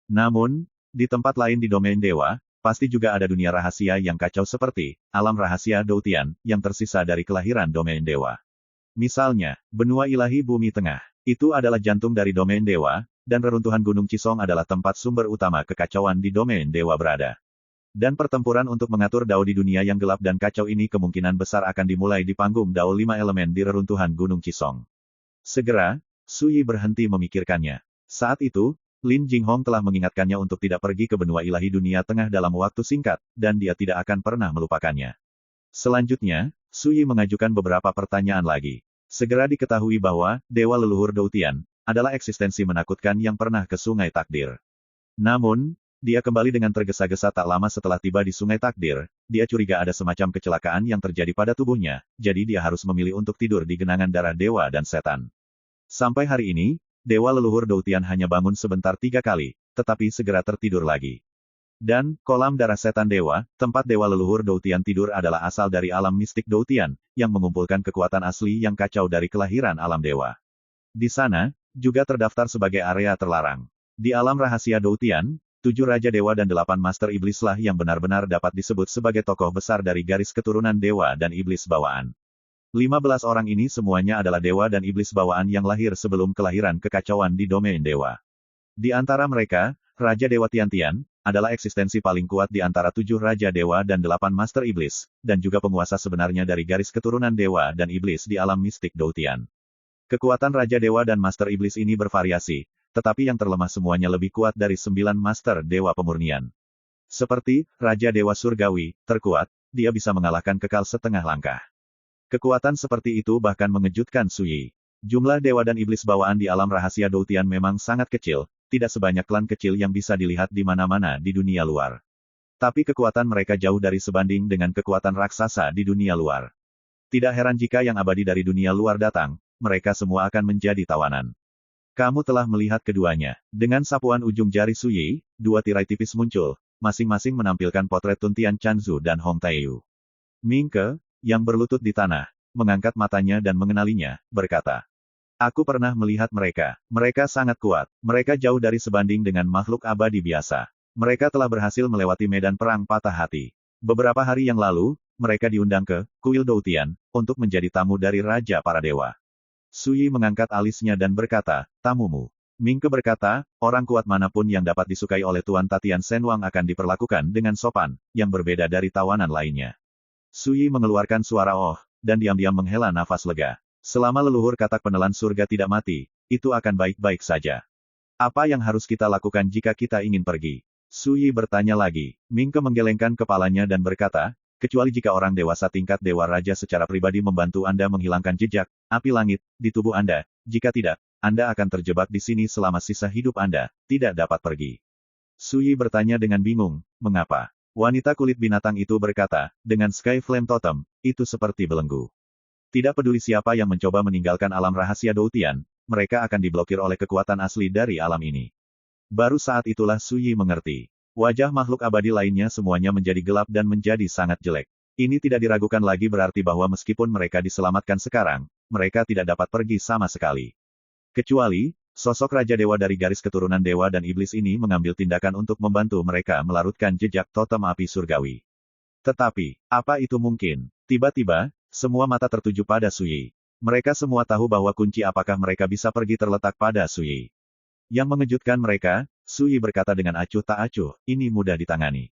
Namun, di tempat lain di domain dewa, pasti juga ada dunia rahasia yang kacau seperti alam rahasia Doutian yang tersisa dari kelahiran domain dewa. Misalnya, benua ilahi bumi tengah. Itu adalah jantung dari domain dewa, dan reruntuhan Gunung Cisong adalah tempat sumber utama kekacauan di domain dewa berada. Dan pertempuran untuk mengatur Dao di dunia yang gelap dan kacau ini kemungkinan besar akan dimulai di panggung Dao 5 elemen di reruntuhan Gunung Cisong. Segera, Suyi berhenti memikirkannya. Saat itu, Lin Jinghong telah mengingatkannya untuk tidak pergi ke benua ilahi dunia tengah dalam waktu singkat, dan dia tidak akan pernah melupakannya. Selanjutnya, Suyi mengajukan beberapa pertanyaan lagi. Segera diketahui bahwa, Dewa Leluhur Doutian, adalah eksistensi menakutkan yang pernah ke Sungai Takdir. Namun, dia kembali dengan tergesa-gesa tak lama setelah tiba di Sungai Takdir, dia curiga ada semacam kecelakaan yang terjadi pada tubuhnya, jadi dia harus memilih untuk tidur di genangan darah dewa dan setan. Sampai hari ini, Dewa Leluhur Doutian hanya bangun sebentar 3 kali, tetapi segera tertidur lagi. Dan, kolam darah setan dewa, tempat Dewa Leluhur Doutian tidur adalah asal dari alam mistik Doutian, yang mengumpulkan kekuatan asli yang kacau dari kelahiran alam dewa. Di sana, juga terdaftar sebagai area terlarang. Di alam rahasia Doutian, 7 Raja Dewa dan 8 Master Iblislah yang benar-benar dapat disebut sebagai tokoh besar dari garis keturunan dewa dan iblis bawaan. 15 orang ini semuanya adalah dewa dan iblis bawaan yang lahir sebelum kelahiran kekacauan di domain dewa. Di antara mereka, Raja Dewa Tiantian, adalah eksistensi paling kuat di antara 7 Raja Dewa dan 8 Master Iblis, dan juga penguasa sebenarnya dari garis keturunan dewa dan iblis di alam mistik Doutian. Kekuatan Raja Dewa dan Master Iblis ini bervariasi, tetapi yang terlemah semuanya lebih kuat dari 9 Master Dewa Pemurnian. Seperti, Raja Dewa Surgawi, terkuat, dia bisa mengalahkan kekal setengah langkah. Kekuatan seperti itu bahkan mengejutkan Suyi. Jumlah dewa dan iblis bawaan di alam rahasia Doutian memang sangat kecil, tidak sebanyak klan kecil yang bisa dilihat di mana-mana di dunia luar. Tapi kekuatan mereka jauh dari sebanding dengan kekuatan raksasa di dunia luar. Tidak heran jika yang abadi dari dunia luar datang, mereka semua akan menjadi tawanan. Kamu telah melihat keduanya. Dengan sapuan ujung jari Su Yi, dua tirai tipis muncul, masing-masing menampilkan potret Tun Tian Chanzu dan Hong Taeyu. Ming Ke, yang berlutut di tanah, mengangkat matanya dan mengenalinya, berkata, "Aku pernah melihat mereka. Mereka sangat kuat. Mereka jauh dari sebanding dengan makhluk abadi biasa. Mereka telah berhasil melewati medan perang patah hati. Beberapa hari yang lalu, mereka diundang ke Kuil Doutian untuk menjadi tamu dari Raja para Dewa." Su Yi mengangkat alisnya dan berkata, "Tamumu." Ming Ke berkata, "Orang kuat manapun yang dapat disukai oleh Tuan Tatian Senwang akan diperlakukan dengan sopan, yang berbeda dari tawanan lainnya." Su Yi mengeluarkan suara "oh", dan diam-diam menghela nafas lega. Selama leluhur katak penelan surga tidak mati, itu akan baik-baik saja. Apa yang harus kita lakukan jika kita ingin pergi? Su Yi bertanya lagi. Ming Ke menggelengkan kepalanya dan berkata, "Kecuali jika orang dewasa tingkat Dewa Raja secara pribadi membantu Anda menghilangkan jejak api langit di tubuh Anda. Jika tidak, Anda akan terjebak di sini selama sisa hidup Anda, tidak dapat pergi." Su Yi bertanya dengan bingung, "Mengapa?" Wanita kulit binatang itu berkata, dengan Sky Flame Totem, itu seperti belenggu. Tidak peduli siapa yang mencoba meninggalkan alam rahasia Doutian, mereka akan diblokir oleh kekuatan asli dari alam ini. Baru saat itulah Su Yi mengerti. Wajah makhluk abadi lainnya semuanya menjadi gelap dan menjadi sangat jelek. Ini tidak diragukan lagi berarti bahwa meskipun mereka diselamatkan sekarang, mereka tidak dapat pergi sama sekali. Kecuali, sosok Raja Dewa dari garis keturunan Dewa dan Iblis ini mengambil tindakan untuk membantu mereka melarutkan jejak totem api surgawi. Tetapi, apa itu mungkin? Tiba-tiba, semua mata tertuju pada Su Yi. Mereka semua tahu bahwa kunci apakah mereka bisa pergi terletak pada Su Yi. Yang mengejutkan mereka, Su Yi berkata dengan acuh tak acuh, "Ini mudah ditangani."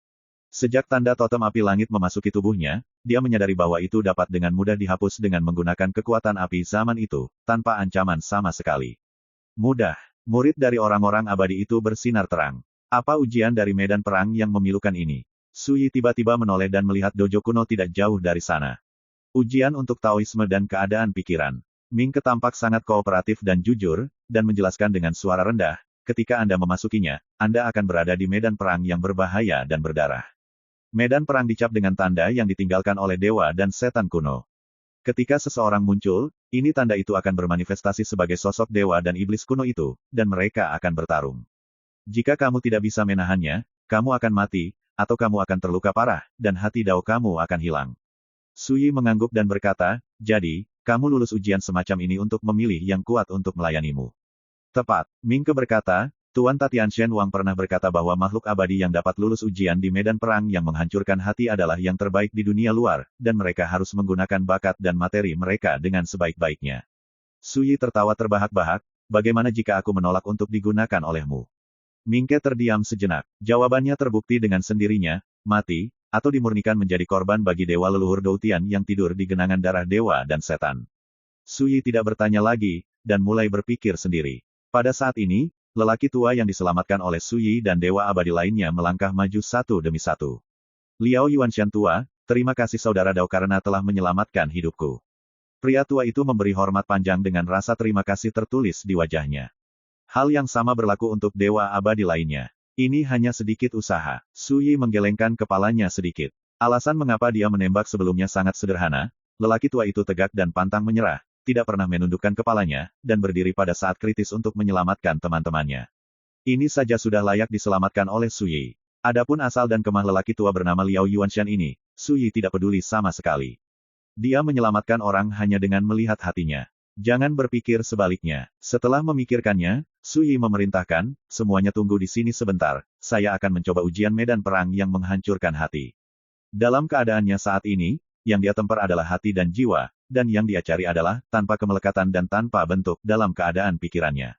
Sejak tanda totem api langit memasuki tubuhnya, dia menyadari bahwa itu dapat dengan mudah dihapus dengan menggunakan kekuatan api zaman itu, tanpa ancaman sama sekali. Mudah. Murid dari orang-orang abadi itu bersinar terang. Apa ujian dari medan perang yang memilukan ini? Su Yi tiba-tiba menoleh dan melihat dojo kuno tidak jauh dari sana. Ujian untuk Taoisme dan keadaan pikiran. Ming Ke tampak sangat kooperatif dan jujur, dan menjelaskan dengan suara rendah, "Ketika Anda memasukinya, Anda akan berada di medan perang yang berbahaya dan berdarah. Medan perang dicap dengan tanda yang ditinggalkan oleh dewa dan setan kuno. Ketika seseorang muncul, ini tanda itu akan bermanifestasi sebagai sosok dewa dan iblis kuno itu, dan mereka akan bertarung. Jika kamu tidak bisa menahannya, kamu akan mati, atau kamu akan terluka parah, dan hati Dao kamu akan hilang." Su Yi mengangguk dan berkata, "Jadi, kamu lulus ujian semacam ini untuk memilih yang kuat untuk melayanimu." "Tepat." Ming Ke berkata, "Tuan Tatian Shen Wang pernah berkata bahwa makhluk abadi yang dapat lulus ujian di medan perang yang menghancurkan hati adalah yang terbaik di dunia luar, dan mereka harus menggunakan bakat dan materi mereka dengan sebaik-baiknya." Su Yi tertawa terbahak-bahak, "Bagaimana jika aku menolak untuk digunakan olehmu?" Ming Ke terdiam sejenak. Jawabannya terbukti dengan sendirinya, mati, atau dimurnikan menjadi korban bagi dewa leluhur Doutian yang tidur di genangan darah dewa dan setan. Su Yi tidak bertanya lagi, dan mulai berpikir sendiri. Pada saat ini, lelaki tua yang diselamatkan oleh Su Yi dan dewa abadi lainnya melangkah maju satu demi satu. "Liao Yuanshan tua, terima kasih saudara Dao karena telah menyelamatkan hidupku." Pria tua itu memberi hormat panjang dengan rasa terima kasih tertulis di wajahnya. Hal yang sama berlaku untuk dewa abadi lainnya. Ini hanya sedikit usaha. Su Yi menggelengkan kepalanya sedikit. Alasan mengapa dia menembak sebelumnya sangat sederhana. Lelaki tua itu tegak dan pantang menyerah, tidak pernah menundukkan kepalanya, dan berdiri pada saat kritis untuk menyelamatkan teman-temannya. Ini saja sudah layak diselamatkan oleh Su Yi. Adapun asal dan kemah lelaki tua bernama Liao Yuanshan ini, Su Yi tidak peduli sama sekali. Dia menyelamatkan orang hanya dengan melihat hatinya. Jangan berpikir sebaliknya. Setelah memikirkannya, Su Yi memerintahkan, "Semuanya tunggu di sini sebentar, saya akan mencoba ujian medan perang yang menghancurkan hati." Dalam keadaannya saat ini, yang dia tempar adalah hati dan jiwa, dan yang dia cari adalah, tanpa kemelekatan dan tanpa bentuk dalam keadaan pikirannya.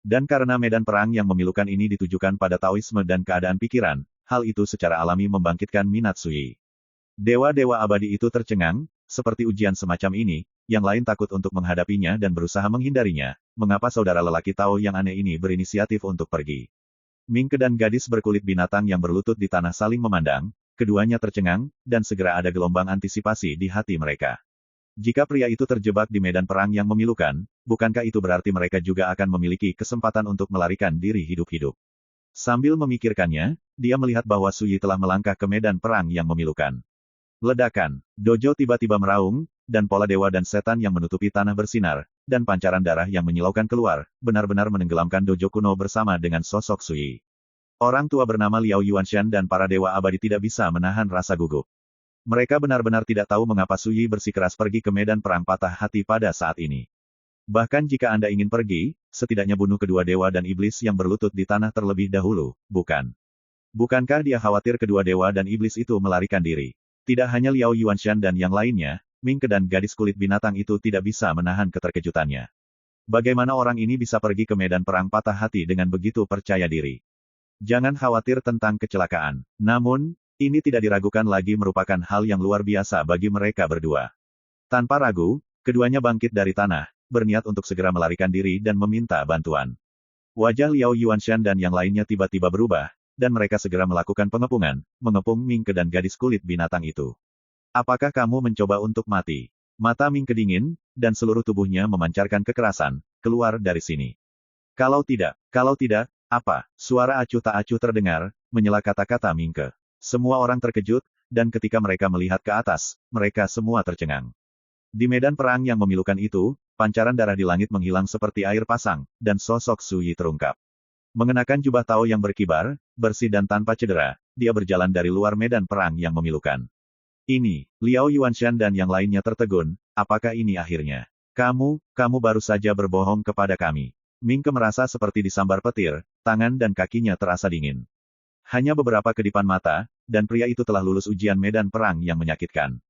Dan karena medan perang yang memilukan ini ditujukan pada Taoisme dan keadaan pikiran, hal itu secara alami membangkitkan minat Su Yi. Dewa-dewa abadi itu tercengang, seperti ujian semacam ini, yang lain takut untuk menghadapinya dan berusaha menghindarinya. Mengapa saudara lelaki Tao yang aneh ini berinisiatif untuk pergi? Ming Ke dan gadis berkulit binatang yang berlutut di tanah saling memandang, keduanya tercengang, dan segera ada gelombang antisipasi di hati mereka. Jika pria itu terjebak di medan perang yang memilukan, bukankah itu berarti mereka juga akan memiliki kesempatan untuk melarikan diri hidup-hidup? Sambil memikirkannya, dia melihat bahwa Su Yi telah melangkah ke medan perang yang memilukan. Ledakan. Dojo tiba-tiba meraung, dan pola dewa dan setan yang menutupi tanah bersinar, dan pancaran darah yang menyilaukan keluar, benar-benar menenggelamkan dojo kuno bersama dengan sosok Sui. Orang tua bernama Liao Yuanshan dan para dewa abadi tidak bisa menahan rasa gugup. Mereka benar-benar tidak tahu mengapa Sui bersikeras pergi ke medan perang patah hati pada saat ini. Bahkan jika Anda ingin pergi, setidaknya bunuh kedua dewa dan iblis yang berlutut di tanah terlebih dahulu, bukan? Bukankah dia khawatir kedua dewa dan iblis itu melarikan diri? Tidak hanya Liao Yuanshan dan yang lainnya, Mingke dan gadis kulit binatang itu tidak bisa menahan keterkejutannya. Bagaimana orang ini bisa pergi ke medan perang patah hati dengan begitu percaya diri? Jangan khawatir tentang kecelakaan. Namun, ini tidak diragukan lagi merupakan hal yang luar biasa bagi mereka berdua. Tanpa ragu, keduanya bangkit dari tanah, berniat untuk segera melarikan diri dan meminta bantuan. Wajah Liao Yuanshan dan yang lainnya tiba-tiba berubah, dan mereka segera melakukan pengepungan, mengepung Mingke dan gadis kulit binatang itu. Apakah kamu mencoba untuk mati? Mata Mingke dingin, dan seluruh tubuhnya memancarkan kekerasan, keluar dari sini. Kalau tidak, apa? Suara acuh tak acuh terdengar, menyela kata-kata Mingke. Semua orang terkejut, dan ketika mereka melihat ke atas, mereka semua tercengang. Di medan perang yang memilukan itu, pancaran darah di langit menghilang seperti air pasang, dan sosok Sui terungkap. Mengenakan jubah Tao yang berkibar, bersih dan tanpa cedera, dia berjalan dari luar medan perang yang memilukan. Ini, Liao Yuanshan dan yang lainnya tertegun, apakah ini akhirnya? Kamu baru saja berbohong kepada kami. Mingke merasa seperti disambar petir, tangan dan kakinya terasa dingin. Hanya beberapa kedipan mata, dan pria itu telah lulus ujian medan perang yang menyakitkan.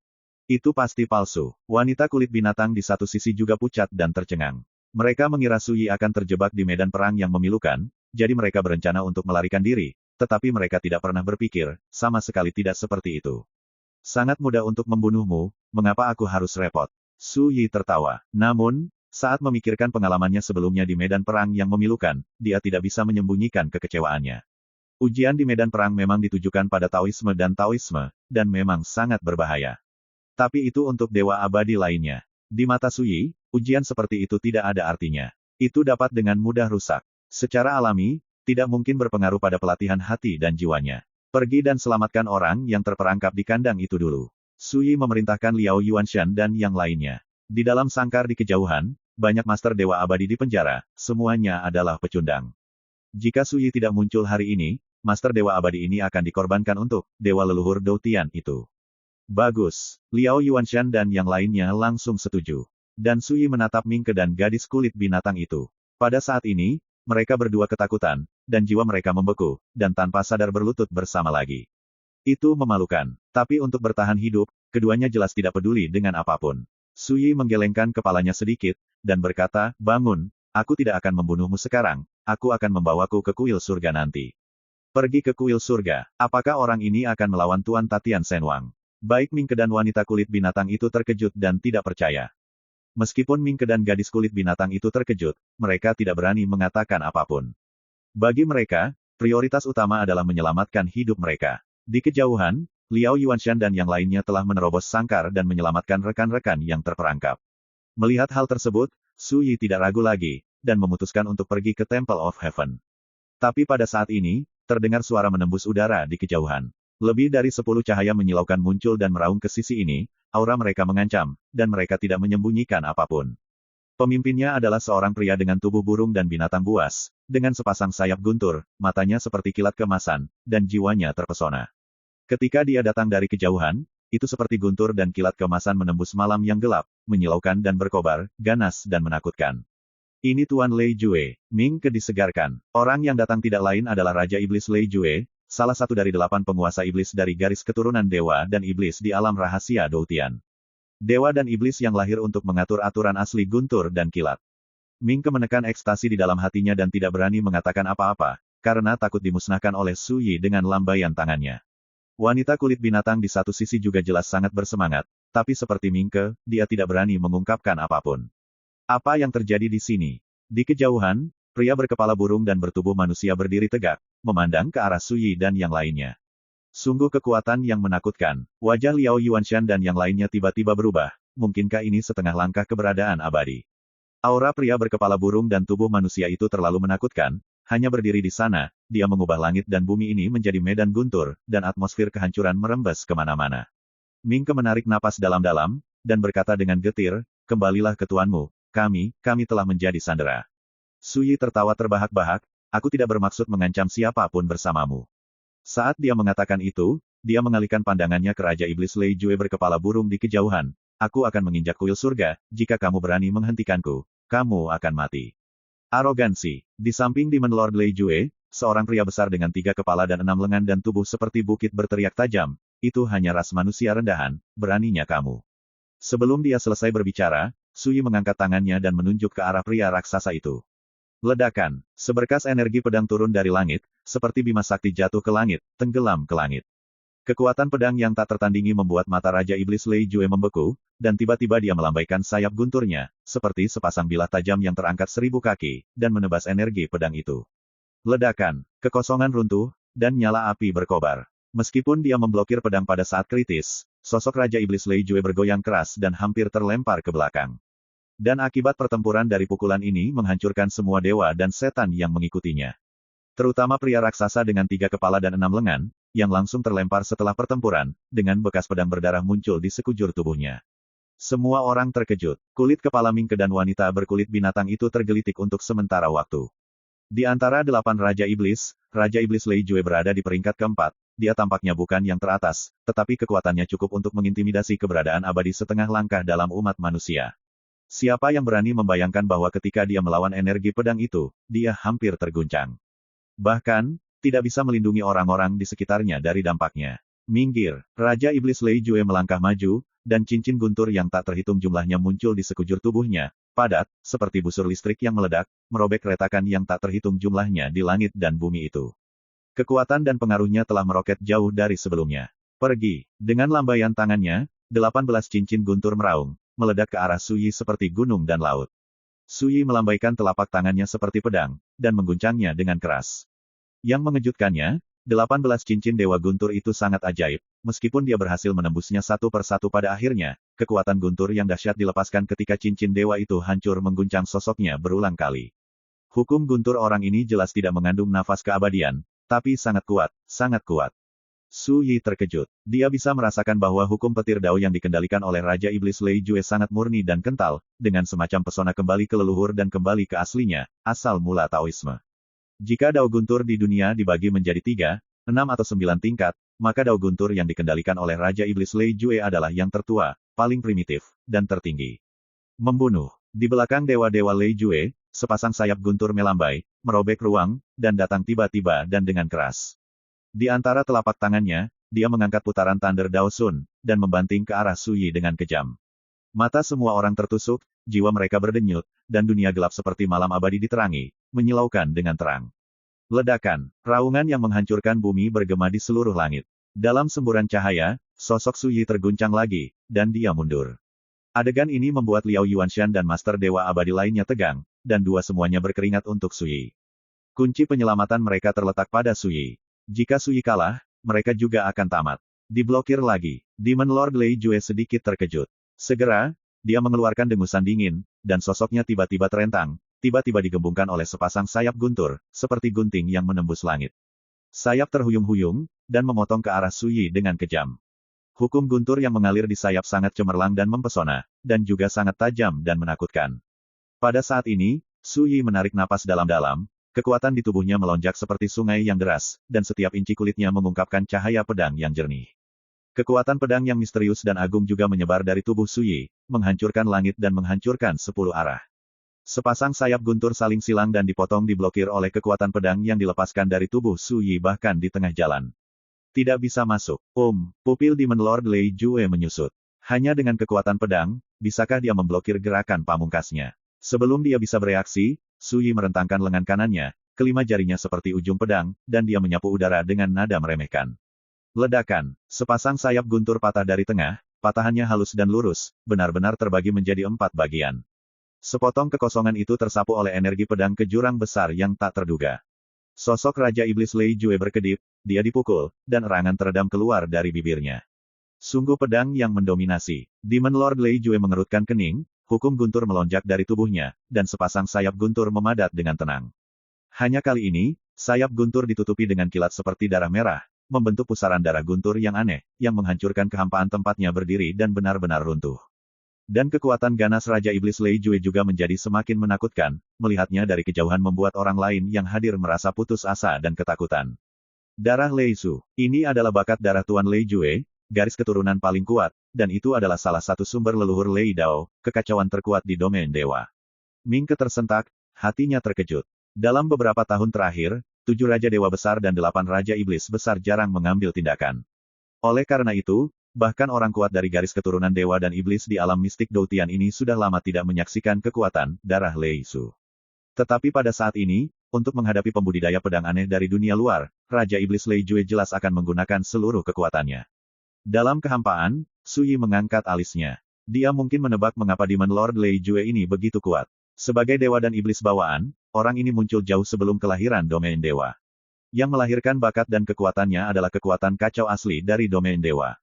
Itu pasti palsu. Wanita kulit binatang di satu sisi juga pucat dan tercengang. Mereka mengira Sui akan terjebak di medan perang yang memilukan, jadi mereka berencana untuk melarikan diri, tetapi mereka tidak pernah berpikir, sama sekali tidak seperti itu. Sangat mudah untuk membunuhmu, mengapa aku harus repot? Sui tertawa. Namun, saat memikirkan pengalamannya sebelumnya di medan perang yang memilukan, dia tidak bisa menyembunyikan kekecewaannya. Ujian di medan perang memang ditujukan pada Taoisme, dan memang sangat berbahaya. Tapi itu untuk dewa abadi lainnya. Di mata Sui, ujian seperti itu tidak ada artinya. Itu dapat dengan mudah rusak. Secara alami, tidak mungkin berpengaruh pada pelatihan hati dan jiwanya. Pergi dan selamatkan orang yang terperangkap di kandang itu dulu. Sui memerintahkan Liao Yuanshan dan yang lainnya. Di dalam sangkar di kejauhan, banyak master dewa abadi di penjara, semuanya adalah pecundang. Jika Sui tidak muncul hari ini, master dewa abadi ini akan dikorbankan untuk dewa leluhur Dou Tian itu. Bagus. Liao Yuanshan dan yang lainnya langsung setuju. Dan Sui menatap Mingke dan gadis kulit binatang itu. Pada saat ini, mereka berdua ketakutan, dan jiwa mereka membeku, dan tanpa sadar berlutut bersama lagi. Itu memalukan. Tapi untuk bertahan hidup, keduanya jelas tidak peduli dengan apapun. Sui menggelengkan kepalanya sedikit, dan berkata, bangun, aku tidak akan membunuhmu sekarang, aku akan membawaku ke kuil surga nanti. Pergi ke kuil surga, apakah orang ini akan melawan Tuan Tatian Senwang? Baik Mingke dan wanita kulit binatang itu terkejut dan tidak percaya. Meskipun Mingke dan gadis kulit binatang itu terkejut, mereka tidak berani mengatakan apapun. Bagi mereka, prioritas utama adalah menyelamatkan hidup mereka. Di kejauhan, Liao Yuanshan dan yang lainnya telah menerobos sangkar dan menyelamatkan rekan-rekan yang terperangkap. Melihat hal tersebut, Sui tidak ragu lagi, dan memutuskan untuk pergi ke Temple of Heaven. Tapi pada saat ini, terdengar suara menembus udara di kejauhan. Lebih dari 10 cahaya menyilaukan muncul dan meraung ke sisi ini, aura mereka mengancam, dan mereka tidak menyembunyikan apapun. Pemimpinnya adalah seorang pria dengan tubuh burung dan binatang buas, dengan sepasang sayap guntur, matanya seperti kilat kemasan, dan jiwanya terpesona. Ketika dia datang dari kejauhan, itu seperti guntur dan kilat kemasan menembus malam yang gelap, menyilaukan dan berkobar, ganas dan menakutkan. Ini Tuan Lei Jue. Mingke disegarkan. Orang yang datang tidak lain adalah Raja Iblis Lei Jue, salah satu dari 8 penguasa iblis dari garis keturunan dewa dan iblis di alam rahasia Dou Tian. Dewa dan iblis yang lahir untuk mengatur aturan asli guntur dan kilat. Mingke menekan ekstasi di dalam hatinya dan tidak berani mengatakan apa-apa, karena takut dimusnahkan oleh Sui dengan lambaian tangannya. Wanita kulit binatang di satu sisi juga jelas sangat bersemangat, tapi seperti Mingke, dia tidak berani mengungkapkan apapun. Apa yang terjadi di sini? Di kejauhan, pria berkepala burung dan bertubuh manusia berdiri tegak, memandang ke arah Sui dan yang lainnya. Sungguh kekuatan yang menakutkan. Wajah Liao Yuanshan dan yang lainnya tiba-tiba berubah. Mungkinkah ini setengah langkah keberadaan abadi? Aura pria berkepala burung dan tubuh manusia itu terlalu menakutkan. Hanya berdiri di sana, dia mengubah langit dan bumi ini menjadi medan guntur, dan atmosfer kehancuran merembes kemana-mana. Mingke menarik napas dalam-dalam, dan berkata dengan getir, kembalilah ke tuanmu, kami telah menjadi sandera. Suyi tertawa terbahak-bahak, aku tidak bermaksud mengancam siapapun bersamamu. Saat dia mengatakan itu, dia mengalihkan pandangannya ke Raja Iblis Lei Jue berkepala burung di kejauhan. Aku akan menginjak kuil surga, jika kamu berani menghentikanku, kamu akan mati. Arogansi. Di samping Demon Lord Lei Jue, seorang pria besar dengan 3 kepala dan 6 lengan dan tubuh seperti bukit berteriak tajam, itu hanya ras manusia rendahan, beraninya kamu. Sebelum dia selesai berbicara, Suyi mengangkat tangannya dan menunjuk ke arah pria raksasa itu. Ledakan. Seberkas energi pedang turun dari langit, seperti bima sakti jatuh ke langit, tenggelam ke langit. Kekuatan pedang yang tak tertandingi membuat mata Raja Iblis Lei Jue membeku, dan tiba-tiba dia melambaikan sayap gunturnya, seperti sepasang bilah tajam yang terangkat 1000 kaki, dan menebas energi pedang itu. Ledakan, kekosongan runtuh, dan nyala api berkobar. Meskipun dia memblokir pedang pada saat kritis, sosok Raja Iblis Lei Jue bergoyang keras dan hampir terlempar ke belakang. Dan akibat pertempuran dari pukulan ini menghancurkan semua dewa dan setan yang mengikutinya. Terutama pria raksasa dengan 3 kepala dan 6 lengan, yang langsung terlempar setelah pertempuran, dengan bekas pedang berdarah muncul di sekujur tubuhnya. Semua orang terkejut. Kulit kepala Mingke dan wanita berkulit binatang itu tergelitik untuk sementara waktu. Di antara 8 Raja Iblis Lei Jue berada di peringkat keempat. Dia tampaknya bukan yang teratas, tetapi kekuatannya cukup untuk mengintimidasi keberadaan abadi setengah langkah dalam umat manusia. Siapa yang berani membayangkan bahwa ketika dia melawan energi pedang itu, dia hampir terguncang. Bahkan, tidak bisa melindungi orang-orang di sekitarnya dari dampaknya. Minggir, Raja Iblis Lei Jue melangkah maju, dan cincin guntur yang tak terhitung jumlahnya muncul di sekujur tubuhnya, padat, seperti busur listrik yang meledak, merobek retakan yang tak terhitung jumlahnya di langit dan bumi itu. Kekuatan dan pengaruhnya telah meroket jauh dari sebelumnya. Pergi, dengan lambaian tangannya, 18 cincin guntur meraung, meledak ke arah Suyi seperti gunung dan laut. Suyi melambaikan telapak tangannya seperti pedang, dan mengguncangnya dengan keras. Yang mengejutkannya, 18 cincin Dewa Guntur itu sangat ajaib, meskipun dia berhasil menembusnya satu persatu pada akhirnya, kekuatan guntur yang dahsyat dilepaskan ketika cincin dewa itu hancur mengguncang sosoknya berulang kali. Hukum guntur orang ini jelas tidak mengandung nafas keabadian, tapi sangat kuat, sangat kuat. Suyi terkejut. Dia bisa merasakan bahwa hukum petir Dao yang dikendalikan oleh Raja Iblis Lei Jue sangat murni dan kental, dengan semacam pesona kembali ke leluhur dan kembali ke aslinya, asal mula Taoisme. Jika Dao Guntur di dunia dibagi menjadi 3, 6 atau 9 tingkat, maka Dao Guntur yang dikendalikan oleh Raja Iblis Lei Jue adalah yang tertua, paling primitif, dan tertinggi. Membunuh. Di belakang dewa-dewa Lei Jue, sepasang sayap guntur melambai, merobek ruang, dan datang tiba-tiba dan dengan keras. Di antara telapak tangannya, dia mengangkat putaran Thunder Dao Sun, dan membanting ke arah Suyi dengan kejam. Mata semua orang tertusuk, jiwa mereka berdenyut, dan dunia gelap seperti malam abadi diterangi, menyilaukan dengan terang. Ledakan, raungan yang menghancurkan bumi bergema di seluruh langit. Dalam semburan cahaya, sosok Suyi terguncang lagi, dan dia mundur. Adegan ini membuat Liao Yuanshan dan Master Dewa Abadi lainnya tegang, dan dua semuanya berkeringat untuk Suyi. Kunci penyelamatan mereka terletak pada Suyi. Jika Suyi kalah, mereka juga akan tamat. Diblokir lagi. Demon Lord Lei Jue sedikit terkejut. Segera, dia mengeluarkan dengusan dingin, dan sosoknya tiba-tiba terentang, tiba-tiba digembungkan oleh sepasang sayap guntur, seperti gunting yang menembus langit. Sayap terhuyung-huyung, dan memotong ke arah Suyi dengan kejam. Hukum guntur yang mengalir di sayap sangat cemerlang dan mempesona, dan juga sangat tajam dan menakutkan. Pada saat ini, Suyi menarik napas dalam-dalam, kekuatan di tubuhnya melonjak seperti sungai yang deras, dan setiap inci kulitnya mengungkapkan cahaya pedang yang jernih. Kekuatan pedang yang misterius dan agung juga menyebar dari tubuh Suyi, menghancurkan langit dan menghancurkan 10 arah. Sepasang sayap guntur saling silang dan dipotong diblokir oleh kekuatan pedang yang dilepaskan dari tubuh Suyi bahkan di tengah jalan. Tidak bisa masuk. Pupil Demon Lord Lei Jue menyusut. Hanya dengan kekuatan pedang, bisakah dia memblokir gerakan pamungkasnya? Sebelum dia bisa bereaksi, Suyi merentangkan lengan kanannya, kelima jarinya seperti ujung pedang, dan dia menyapu udara dengan nada meremehkan. Ledakan, sepasang sayap guntur patah dari tengah, patahannya halus dan lurus, benar-benar terbagi menjadi 4 bagian. Sepotong kekosongan itu tersapu oleh energi pedang ke jurang besar yang tak terduga. Sosok Raja Iblis Lei Jue berkedip, dia dipukul, dan erangan teredam keluar dari bibirnya. Sungguh pedang yang mendominasi. Demon Lord Lei Jue mengerutkan kening, hukum guntur melonjak dari tubuhnya, dan sepasang sayap guntur memadat dengan tenang. Hanya kali ini, sayap guntur ditutupi dengan kilat seperti darah merah, membentuk pusaran darah guntur yang aneh, yang menghancurkan kehampaan tempatnya berdiri dan benar-benar runtuh. Dan kekuatan ganas Raja Iblis Lei Jue juga menjadi semakin menakutkan, melihatnya dari kejauhan membuat orang lain yang hadir merasa putus asa dan ketakutan. Darah Lei Su. Ini adalah bakat darah Tuan Lei Jue, garis keturunan paling kuat, dan itu adalah salah satu sumber leluhur Lei Dao, kekacauan terkuat di domain dewa. Ming tersentak, hatinya terkejut. Dalam beberapa tahun terakhir, 7 Raja Dewa Besar dan 8 Raja Iblis Besar jarang mengambil tindakan. Oleh karena itu, bahkan orang kuat dari garis keturunan dewa dan iblis di alam mistik Doutian ini sudah lama tidak menyaksikan kekuatan darah Lei Su. Tetapi pada saat ini, untuk menghadapi pembudidaya pedang aneh dari dunia luar, Raja Iblis Lei Jue jelas akan menggunakan seluruh kekuatannya. Dalam kehampaan, Su Yi mengangkat alisnya. Dia mungkin menebak mengapa Demon Lord Lei Jue ini begitu kuat. Sebagai dewa dan iblis bawaan, orang ini muncul jauh sebelum kelahiran domain dewa. Yang melahirkan bakat dan kekuatannya adalah kekuatan kacau asli dari domain dewa.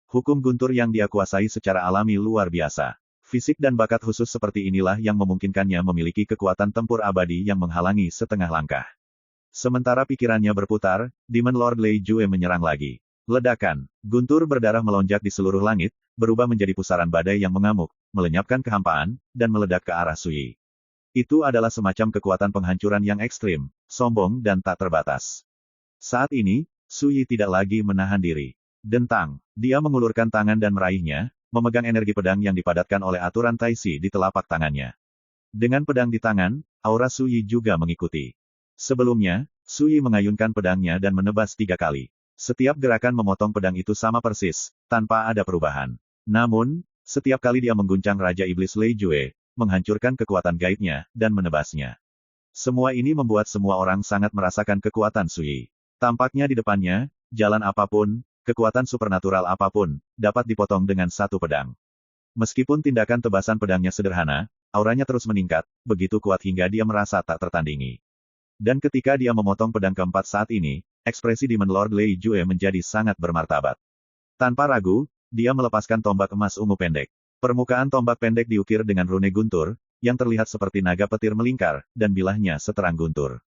Hukum guntur yang dia kuasai secara alami luar biasa. Fisik dan bakat khusus seperti inilah yang memungkinkannya memiliki kekuatan tempur abadi yang menghalangi setengah langkah. Sementara pikirannya berputar, Demon Lord Lei Jue menyerang lagi. Ledakan, guntur berdarah melonjak di seluruh langit, berubah menjadi pusaran badai yang mengamuk, melenyapkan kehampaan, dan meledak ke arah Su Yi. Itu adalah semacam kekuatan penghancuran yang ekstrim, sombong dan tak terbatas. Saat ini, Su Yi tidak lagi menahan diri. Dentang, dia mengulurkan tangan dan meraihnya, memegang energi pedang yang dipadatkan oleh aturan Taisi di telapak tangannya. Dengan pedang di tangan, aura Su Yi juga mengikuti. Sebelumnya, Su Yi mengayunkan pedangnya dan menebas 3 kali. Setiap gerakan memotong pedang itu sama persis, tanpa ada perubahan. Namun, setiap kali dia mengguncang Raja Iblis Lei Jue, menghancurkan kekuatan gaibnya, dan menebasnya. Semua ini membuat semua orang sangat merasakan kekuatan Su Yi. Tampaknya di depannya, jalan apapun, kekuatan supernatural apapun, dapat dipotong dengan satu pedang. Meskipun tindakan tebasan pedangnya sederhana, auranya terus meningkat, begitu kuat hingga dia merasa tak tertandingi. Dan ketika dia memotong pedang keempat saat ini, ekspresi Demon Lord Lei Jue menjadi sangat bermartabat. Tanpa ragu, dia melepaskan tombak emas ungu pendek. Permukaan tombak pendek diukir dengan rune guntur, yang terlihat seperti naga petir melingkar, dan bilahnya seterang guntur.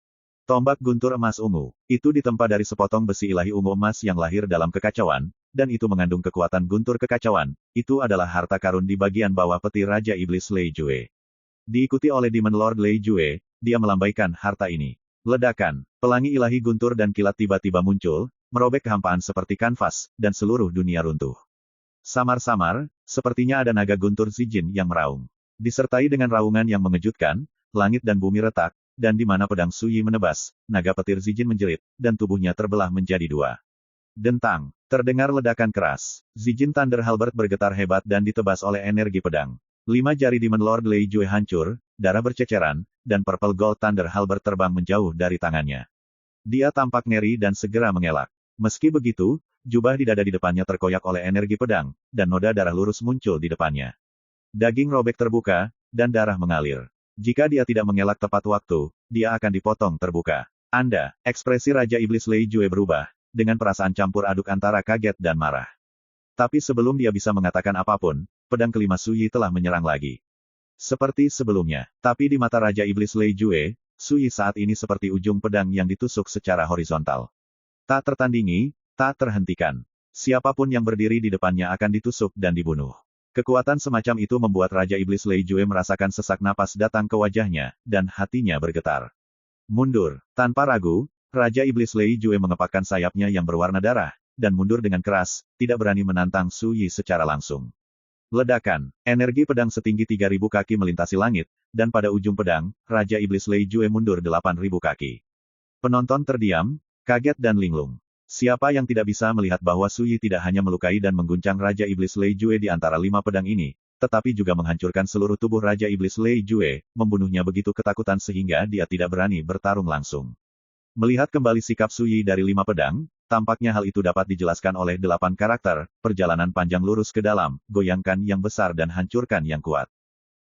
Tombak guntur emas ungu, itu ditempa dari sepotong besi ilahi ungu emas yang lahir dalam kekacauan, dan itu mengandung kekuatan guntur kekacauan, itu adalah harta karun di bagian bawah peti Raja Iblis Lei Jue. Diikuti oleh Demon Lord Lei Jue, dia melambaikan harta ini. Ledakan, pelangi ilahi guntur dan kilat tiba-tiba muncul, merobek kehampaan seperti kanvas, dan seluruh dunia runtuh. Samar-samar, sepertinya ada naga guntur Zijin yang meraung. Disertai dengan raungan yang mengejutkan, langit dan bumi retak, dan di mana pedang Su Yi menebas, naga petir Zijin menjerit, dan tubuhnya terbelah menjadi 2. Dentang, terdengar ledakan keras. Zijin Thunder Halberd bergetar hebat dan ditebas oleh energi pedang. 5 jari Demon Lord Lei Jue hancur, darah berceceran, dan Purple Gold Thunder Halberd terbang menjauh dari tangannya. Dia tampak ngeri dan segera mengelak. Meski begitu, jubah di dada di depannya terkoyak oleh energi pedang, dan noda darah lurus muncul di depannya. Daging robek terbuka, dan darah mengalir. Jika dia tidak mengelak tepat waktu, dia akan dipotong terbuka. Ekspresi Raja Iblis Lei Jue berubah, dengan perasaan campur aduk antara kaget dan marah. Tapi sebelum dia bisa mengatakan apapun, pedang kelima Su Yi telah menyerang lagi. Seperti sebelumnya, tapi di mata Raja Iblis Lei Jue, Su Yi saat ini seperti ujung pedang yang ditusuk secara horizontal. Tak tertandingi, tak terhentikan. Siapapun yang berdiri di depannya akan ditusuk dan dibunuh. Kekuatan semacam itu membuat Raja Iblis Lei Jue merasakan sesak napas datang ke wajahnya, dan hatinya bergetar. Mundur. Tanpa ragu, Raja Iblis Lei Jue mengepakkan sayapnya yang berwarna darah, dan mundur dengan keras, tidak berani menantang Su Yi secara langsung. Ledakan. Energi pedang setinggi 3.000 kaki melintasi langit, dan pada ujung pedang, Raja Iblis Lei Jue mundur 8.000 kaki. Penonton terdiam, kaget dan linglung. Siapa yang tidak bisa melihat bahwa Su Yi tidak hanya melukai dan mengguncang Raja Iblis Lei Jue di antara 5 pedang ini, tetapi juga menghancurkan seluruh tubuh Raja Iblis Lei Jue, membunuhnya begitu ketakutan sehingga dia tidak berani bertarung langsung. Melihat kembali sikap Su Yi dari 5 pedang, tampaknya hal itu dapat dijelaskan oleh 8 karakter, perjalanan panjang lurus ke dalam, goyangkan yang besar dan hancurkan yang kuat.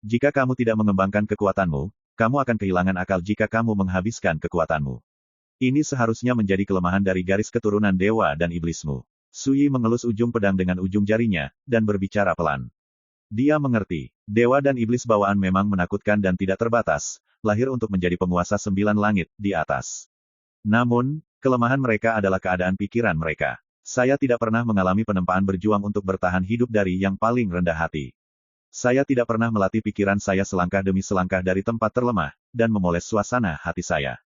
Jika kamu tidak mengembangkan kekuatanmu, kamu akan kehilangan akal jika kamu menghabiskan kekuatanmu. Ini seharusnya menjadi kelemahan dari garis keturunan dewa dan iblismu. Su Yi mengelus ujung pedang dengan ujung jarinya, dan berbicara pelan. Dia mengerti, dewa dan iblis bawaan memang menakutkan dan tidak terbatas, lahir untuk menjadi penguasa 9 langit di atas. Namun, kelemahan mereka adalah keadaan pikiran mereka. Saya tidak pernah mengalami penempaan berjuang untuk bertahan hidup dari yang paling rendah hati. Saya tidak pernah melatih pikiran saya selangkah demi selangkah dari tempat terlemah, dan memoles suasana hati saya.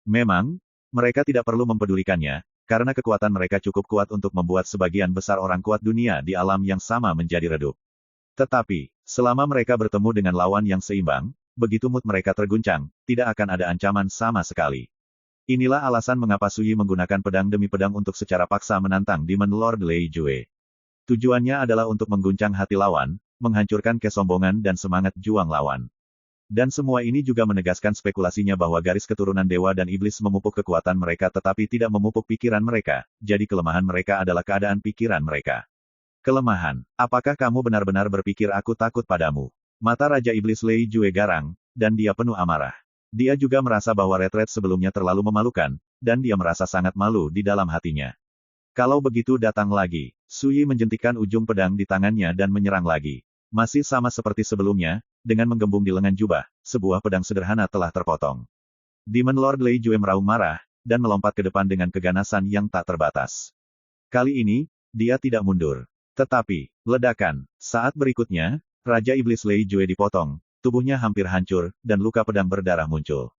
Memang, mereka tidak perlu mempedulikannya, karena kekuatan mereka cukup kuat untuk membuat sebagian besar orang kuat dunia di alam yang sama menjadi redup. Tetapi, selama mereka bertemu dengan lawan yang seimbang, begitu mood mereka terguncang, tidak akan ada ancaman sama sekali. Inilah alasan mengapa Sui menggunakan pedang demi pedang untuk secara paksa menantang Demon Lord Lei Jue. Tujuannya adalah untuk mengguncang hati lawan, menghancurkan kesombongan dan semangat juang lawan. Dan semua ini juga menegaskan spekulasinya bahwa garis keturunan dewa dan iblis memupuk kekuatan mereka tetapi tidak memupuk pikiran mereka, jadi kelemahan mereka adalah keadaan pikiran mereka. Kelemahan, apakah kamu benar-benar berpikir aku takut padamu? Mata Raja Iblis Lei Jue garang, dan dia penuh amarah. Dia juga merasa bahwa retret sebelumnya terlalu memalukan, dan dia merasa sangat malu di dalam hatinya. Kalau begitu datang lagi, Sui menjentikkan ujung pedang di tangannya dan menyerang lagi. Masih sama seperti sebelumnya, dengan menggembung di lengan jubah, sebuah pedang sederhana telah terpotong. Demon Lord Lei Jue meraung marah, dan melompat ke depan dengan keganasan yang tak terbatas. Kali ini, dia tidak mundur. Tetapi, ledakan, saat berikutnya, Raja Iblis Lei Jue dipotong, tubuhnya hampir hancur, dan luka pedang berdarah muncul.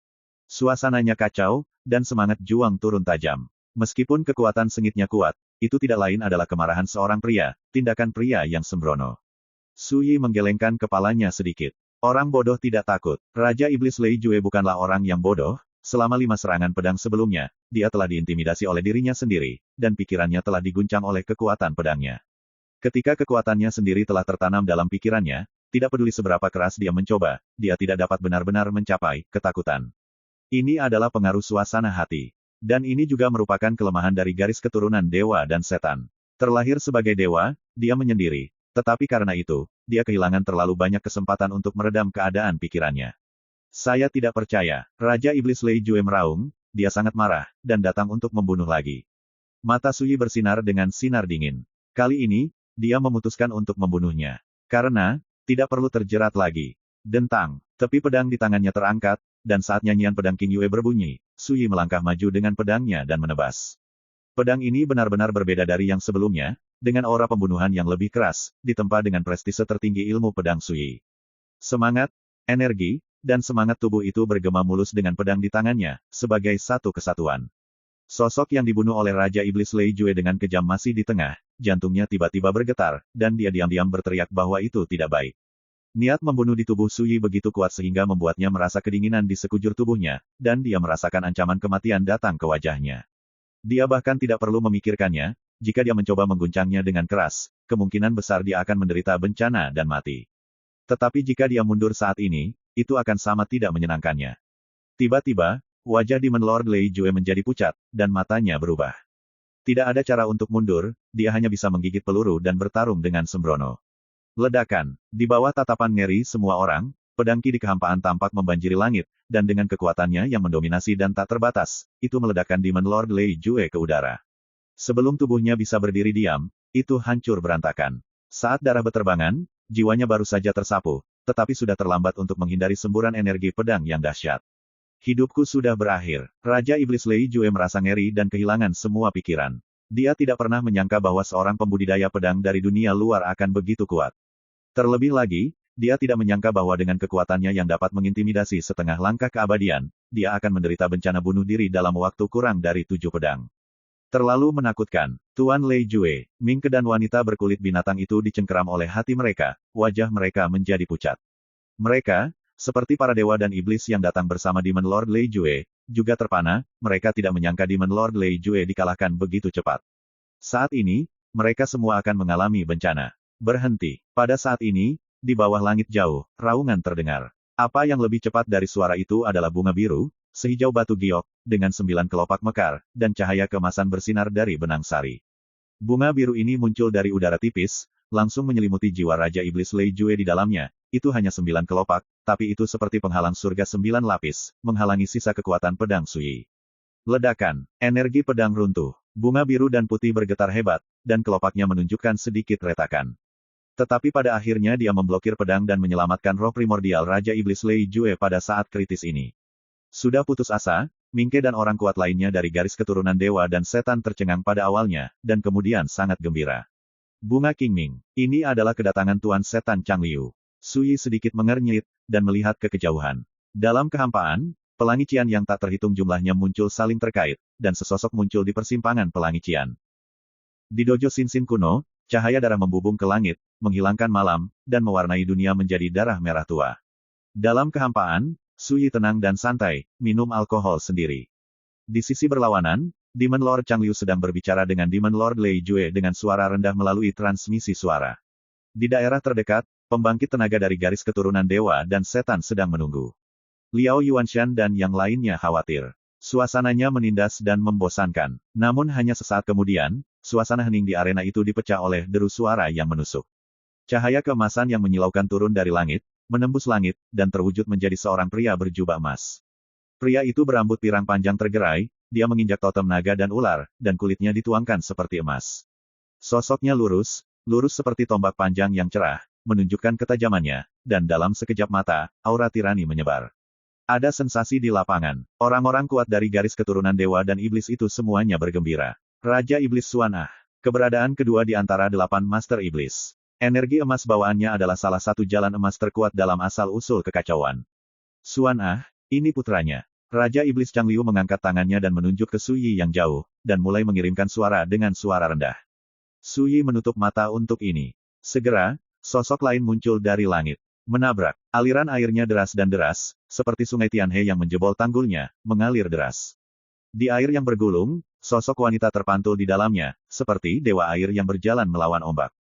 Suasananya kacau, dan semangat juang turun tajam. Meskipun kekuatan sengitnya kuat, itu tidak lain adalah kemarahan seorang pria, tindakan pria yang sembrono. Sui menggelengkan kepalanya sedikit. Orang bodoh tidak takut. Raja Iblis Lei Jue bukanlah orang yang bodoh, selama 5 serangan pedang sebelumnya, dia telah diintimidasi oleh dirinya sendiri, dan pikirannya telah diguncang oleh kekuatan pedangnya. Ketika kekuatannya sendiri telah tertanam dalam pikirannya, tidak peduli seberapa keras dia mencoba, dia tidak dapat benar-benar mencapai ketakutan. Ini adalah pengaruh suasana hati. Dan ini juga merupakan kelemahan dari garis keturunan dewa dan setan. Terlahir sebagai dewa, dia menyendiri. Tetapi karena itu, dia kehilangan terlalu banyak kesempatan untuk meredam keadaan pikirannya. Saya tidak percaya. Raja Iblis Lei Jue meraung, dia sangat marah, dan datang untuk membunuh lagi. Mata Sui bersinar dengan sinar dingin. Kali ini, dia memutuskan untuk membunuhnya. Karena, tidak perlu terjerat lagi. Dentang, tepi pedang di tangannya terangkat, dan saat nyanyian pedang King Yue berbunyi, Sui melangkah maju dengan pedangnya dan menebas. Pedang ini benar-benar berbeda dari yang sebelumnya, dengan aura pembunuhan yang lebih keras, ditempa dengan prestise tertinggi ilmu pedang Sui. Semangat, energi, dan semangat tubuh itu bergema mulus dengan pedang di tangannya, sebagai satu kesatuan. Sosok yang dibunuh oleh Raja Iblis Lei Jue dengan kejam masih di tengah, jantungnya tiba-tiba bergetar, dan dia diam-diam berteriak bahwa itu tidak baik. Niat membunuh di tubuh Sui begitu kuat sehingga membuatnya merasa kedinginan di sekujur tubuhnya, dan dia merasakan ancaman kematian datang ke wajahnya. Dia bahkan tidak perlu memikirkannya, jika dia mencoba mengguncangnya dengan keras, kemungkinan besar dia akan menderita bencana dan mati. Tetapi jika dia mundur saat ini, itu akan sama tidak menyenangkannya. Tiba-tiba, wajah Demon Lord Lei Jue menjadi pucat, dan matanya berubah. Tidak ada cara untuk mundur, dia hanya bisa menggigit peluru dan bertarung dengan sembrono. Ledakan. Di bawah tatapan ngeri semua orang, pedang Ki di kehampaan tampak membanjiri langit, dan dengan kekuatannya yang mendominasi dan tak terbatas, itu meledakkan Demon Lord Lei Jue ke udara. Sebelum tubuhnya bisa berdiri diam, itu hancur berantakan. Saat darah beterbangan, jiwanya baru saja tersapu, tetapi sudah terlambat untuk menghindari semburan energi pedang yang dahsyat. Hidupku sudah berakhir. Raja Iblis Lei Jue merasa ngeri dan kehilangan semua pikiran. Dia tidak pernah menyangka bahwa seorang pembudidaya pedang dari dunia luar akan begitu kuat. Terlebih lagi, dia tidak menyangka bahwa dengan kekuatannya yang dapat mengintimidasi setengah langkah keabadian, dia akan menderita bencana bunuh diri dalam waktu kurang dari 7 pedang. Terlalu menakutkan. Tuan Lei Jue, Mingke dan wanita berkulit binatang itu dicengkeram oleh hati mereka, wajah mereka menjadi pucat. Mereka, seperti para dewa dan iblis yang datang bersama Demon Lord Lei Jue, juga terpana, mereka tidak menyangka Demon Lord Lei Jue dikalahkan begitu cepat. Saat ini, mereka semua akan mengalami bencana. Berhenti. Pada saat ini, di bawah langit jauh, raungan terdengar. Apa yang lebih cepat dari suara itu adalah bunga biru, sehijau batu giok, dengan 9 kelopak mekar, dan cahaya keemasan bersinar dari benang sari. Bunga biru ini muncul dari udara tipis, langsung menyelimuti jiwa Raja Iblis Lei Jue di dalamnya. Itu hanya 9 kelopak, tapi itu seperti penghalang surga 9 lapis, menghalangi sisa kekuatan pedang Sui. Ledakan. Energi pedang runtuh. Bunga biru dan putih bergetar hebat, dan kelopaknya menunjukkan sedikit retakan. Tetapi pada akhirnya dia memblokir pedang dan menyelamatkan roh primordial Raja Iblis Lei Jue pada saat kritis ini. Sudah putus asa, Mingke dan orang kuat lainnya dari garis keturunan dewa dan setan tercengang pada awalnya, dan kemudian sangat gembira. Bunga Qingming. Ini adalah kedatangan Tuan Setan Chang Liu. Sui sedikit mengernyit, dan melihat ke kejauhan. Dalam kehampaan, pelangi Qian yang tak terhitung jumlahnya muncul saling terkait, dan sesosok muncul di persimpangan pelangi Qian. Di dojo Sin kuno, cahaya darah membubung ke langit, menghilangkan malam, dan mewarnai dunia menjadi darah merah tua. Dalam kehampaan, Sui tenang dan santai, minum alkohol sendiri. Di sisi berlawanan, Demon Lord Chang Liu sedang berbicara dengan Demon Lord Lei Jue dengan suara rendah melalui transmisi suara. Di daerah terdekat, pembangkit tenaga dari garis keturunan dewa dan setan sedang menunggu. Liao Yuanshan dan yang lainnya khawatir. Suasananya menindas dan membosankan. Namun hanya sesaat kemudian, suasana hening di arena itu dipecah oleh deru suara yang menusuk. Cahaya keemasan yang menyilaukan turun dari langit, menembus langit, dan terwujud menjadi seorang pria berjubah emas. Pria itu berambut pirang panjang tergerai, dia menginjak totem naga dan ular, dan kulitnya dituangkan seperti emas. Sosoknya lurus seperti tombak panjang yang cerah, menunjukkan ketajamannya, dan dalam sekejap mata, aura tirani menyebar. Ada sensasi di lapangan. Orang-orang kuat dari garis keturunan dewa dan iblis itu semuanya bergembira. Raja Iblis Xuan Ah. Keberadaan kedua di antara 8 Master Iblis. Energi emas bawaannya adalah salah satu jalan emas terkuat dalam asal-usul kekacauan. Xuan Ah, ini putranya. Raja Iblis Chang Liu mengangkat tangannya dan menunjuk ke Sui yang jauh, dan mulai mengirimkan suara dengan suara rendah. Sui menutup mata untuk ini. Segera, sosok lain muncul dari langit. Menabrak. Aliran airnya deras dan deras, seperti sungai Tianhe yang menjebol tanggulnya, mengalir deras. Di air yang bergulung, sosok wanita terpantul di dalamnya, seperti dewa air yang berjalan melawan ombak.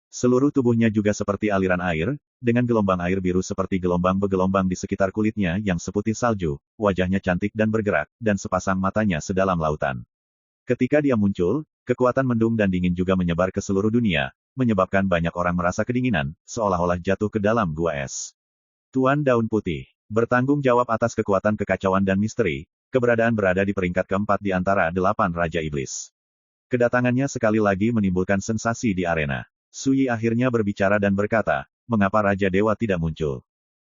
Seluruh tubuhnya juga seperti aliran air, dengan gelombang air biru seperti gelombang bergelombang di sekitar kulitnya yang seputih salju, wajahnya cantik dan bergerak, dan sepasang matanya sedalam lautan. Ketika dia muncul, kekuatan mendung dan dingin juga menyebar ke seluruh dunia, menyebabkan banyak orang merasa kedinginan, seolah-olah jatuh ke dalam gua es. Tuan Daun Putih, bertanggung jawab atas kekuatan kekacauan dan misteri, keberadaan berada di peringkat keempat di antara 8 Raja Iblis. Kedatangannya sekali lagi menimbulkan sensasi di arena. Sui akhirnya berbicara dan berkata, mengapa Raja Dewa tidak muncul?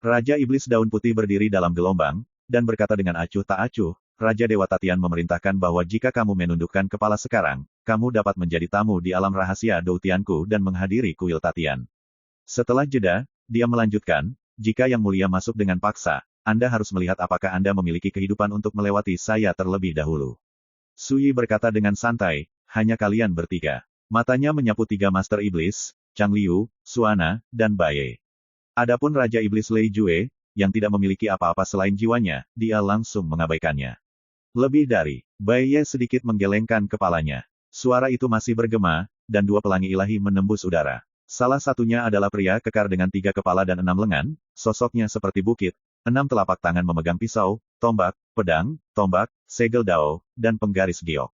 Raja Iblis Daun Putih berdiri dalam gelombang, dan berkata dengan acuh tak acuh, Raja Dewa Tatian memerintahkan bahwa jika kamu menundukkan kepala sekarang, kamu dapat menjadi tamu di alam rahasia Doutianku dan menghadiri kuil Tatian. Setelah jeda, dia melanjutkan, jika Yang Mulia masuk dengan paksa, Anda harus melihat apakah Anda memiliki kehidupan untuk melewati saya terlebih dahulu. Sui berkata dengan santai, hanya kalian bertiga. Matanya menyapu 3 Master Iblis, Chang Liu, Xuana, dan Baye. Adapun Raja Iblis Lei Jue, yang tidak memiliki apa-apa selain jiwanya, dia langsung mengabaikannya. Lebih dari, Baye sedikit menggelengkan kepalanya. Suara itu masih bergema, dan 2 pelangi ilahi menembus udara. Salah satunya adalah pria kekar dengan 3 kepala dan 6 lengan, sosoknya seperti bukit, 6 telapak tangan memegang pisau, tombak, pedang, tombak, segel dao, dan penggaris giok.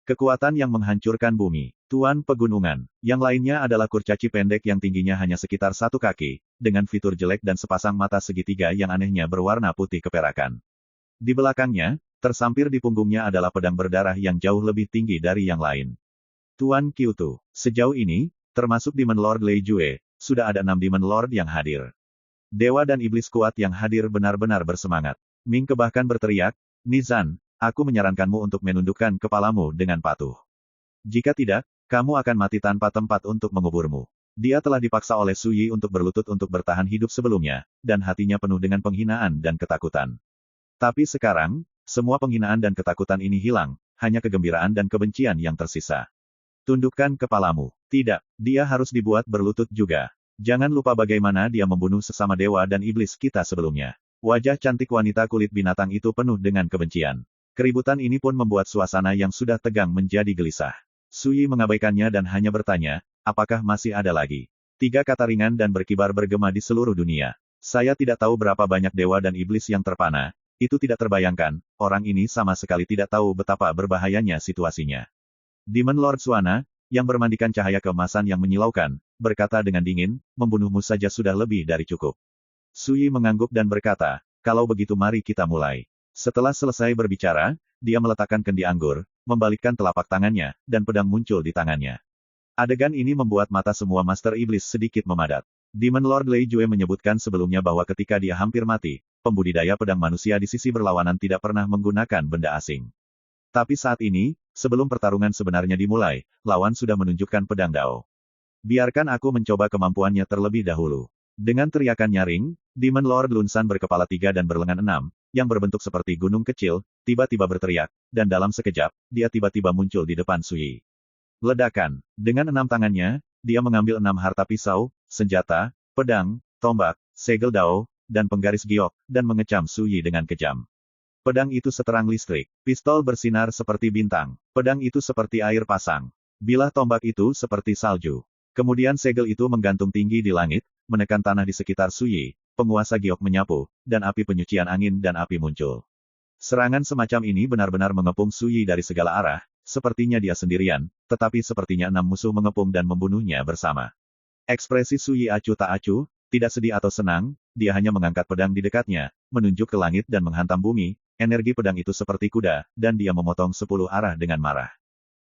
Kekuatan yang menghancurkan bumi. Tuan Pegunungan. Yang lainnya adalah kurcaci pendek yang tingginya hanya sekitar 1 kaki, dengan fitur jelek dan sepasang mata segitiga yang anehnya berwarna putih keperakan. Di belakangnya, tersampir di punggungnya adalah pedang berdarah yang jauh lebih tinggi dari yang lain. Tuan Qiutu. Sejauh ini, termasuk Demon Lord Lei Jue, sudah ada 6 Demon Lord yang hadir. Dewa dan iblis kuat yang hadir benar-benar bersemangat. Ming Ke bahkan berteriak, Nizan, aku menyarankanmu untuk menundukkan kepalamu dengan patuh. Jika tidak, kamu akan mati tanpa tempat untuk menguburmu. Dia telah dipaksa oleh Sui untuk berlutut untuk bertahan hidup sebelumnya, dan hatinya penuh dengan penghinaan dan ketakutan. Tapi sekarang, semua penghinaan dan ketakutan ini hilang, hanya kegembiraan dan kebencian yang tersisa. Tundukkan kepalamu. Tidak, dia harus dibuat berlutut juga. Jangan lupa bagaimana dia membunuh sesama dewa dan iblis kita sebelumnya. Wajah cantik wanita kulit binatang itu penuh dengan kebencian. Keributan ini pun membuat suasana yang sudah tegang menjadi gelisah. Sui mengabaikannya dan hanya bertanya, apakah masih ada lagi? 3 kata ringan dan berkibar bergema di seluruh dunia. Saya tidak tahu berapa banyak dewa dan iblis yang terpana, itu tidak terbayangkan, orang ini sama sekali tidak tahu betapa berbahayanya situasinya. Demon Lord Xuana, yang bermandikan cahaya keemasan yang menyilaukan, berkata dengan dingin, membunuhmu saja sudah lebih dari cukup. Sui mengangguk dan berkata, kalau begitu mari kita mulai. Setelah selesai berbicara, dia meletakkan kendi anggur, membalikkan telapak tangannya, dan pedang muncul di tangannya. Adegan ini membuat mata semua Master Iblis sedikit memadat. Demon Lord Lei Jue menyebutkan sebelumnya bahwa ketika dia hampir mati, pembudidaya pedang manusia di sisi berlawanan tidak pernah menggunakan benda asing. Tapi saat ini, sebelum pertarungan sebenarnya dimulai, lawan sudah menunjukkan pedang dao. Biarkan aku mencoba kemampuannya terlebih dahulu. Dengan teriakan nyaring, Demon Lord Lunsan berkepala 3 dan berlengan 6, yang berbentuk seperti gunung kecil, tiba-tiba berteriak, dan dalam sekejap, dia tiba-tiba muncul di depan Su Yi. Ledakan. Dengan 6 tangannya, dia mengambil 6 harta pisau, senjata, pedang, tombak, segel dao, dan penggaris giok, dan mengecam Su Yi dengan kejam. Pedang itu seterang listrik. Pistol bersinar seperti bintang. Pedang itu seperti air pasang. Bilah tombak itu seperti salju. Kemudian segel itu menggantung tinggi di langit, menekan tanah di sekitar Su Yi. Penguasa giok menyapu, dan api penyucian angin dan api muncul. Serangan semacam ini benar-benar mengepung Su Yi dari segala arah, sepertinya dia sendirian, tetapi sepertinya 6 musuh mengepung dan membunuhnya bersama. Ekspresi Su Yi acuh tak acuh, tidak sedih atau senang, dia hanya mengangkat pedang di dekatnya, menunjuk ke langit dan menghantam bumi, energi pedang itu seperti kuda, dan dia memotong 10 arah dengan marah.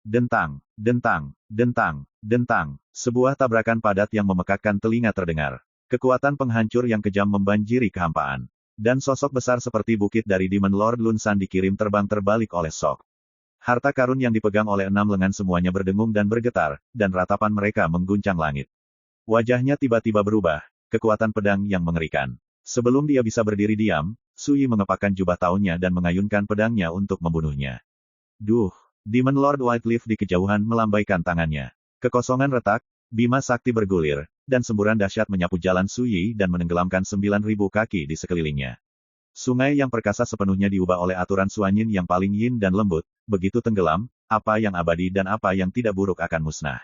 Dentang, dentang, dentang, dentang, sebuah tabrakan padat yang memekakkan telinga terdengar. Kekuatan penghancur yang kejam membanjiri kehampaan. Dan sosok besar seperti bukit dari Demon Lord Lunsan dikirim terbang terbalik oleh Sok. Harta karun yang dipegang oleh 6 lengan semuanya berdengung dan bergetar, dan ratapan mereka mengguncang langit. Wajahnya tiba-tiba berubah, kekuatan pedang yang mengerikan. Sebelum dia bisa berdiri diam, Su Yi mengepakkan jubah tahunnya dan mengayunkan pedangnya untuk membunuhnya. Duh! Demon Lord Whiteleaf di kejauhan melambaikan tangannya. Kekosongan retak, bima sakti bergulir, dan semburan dahsyat menyapu jalan Su Yi dan menenggelamkan 9.000 kaki di sekelilingnya. Sungai yang perkasa sepenuhnya diubah oleh aturan Suanyin yang paling yin dan lembut, begitu tenggelam, apa yang abadi dan apa yang tidak buruk akan musnah.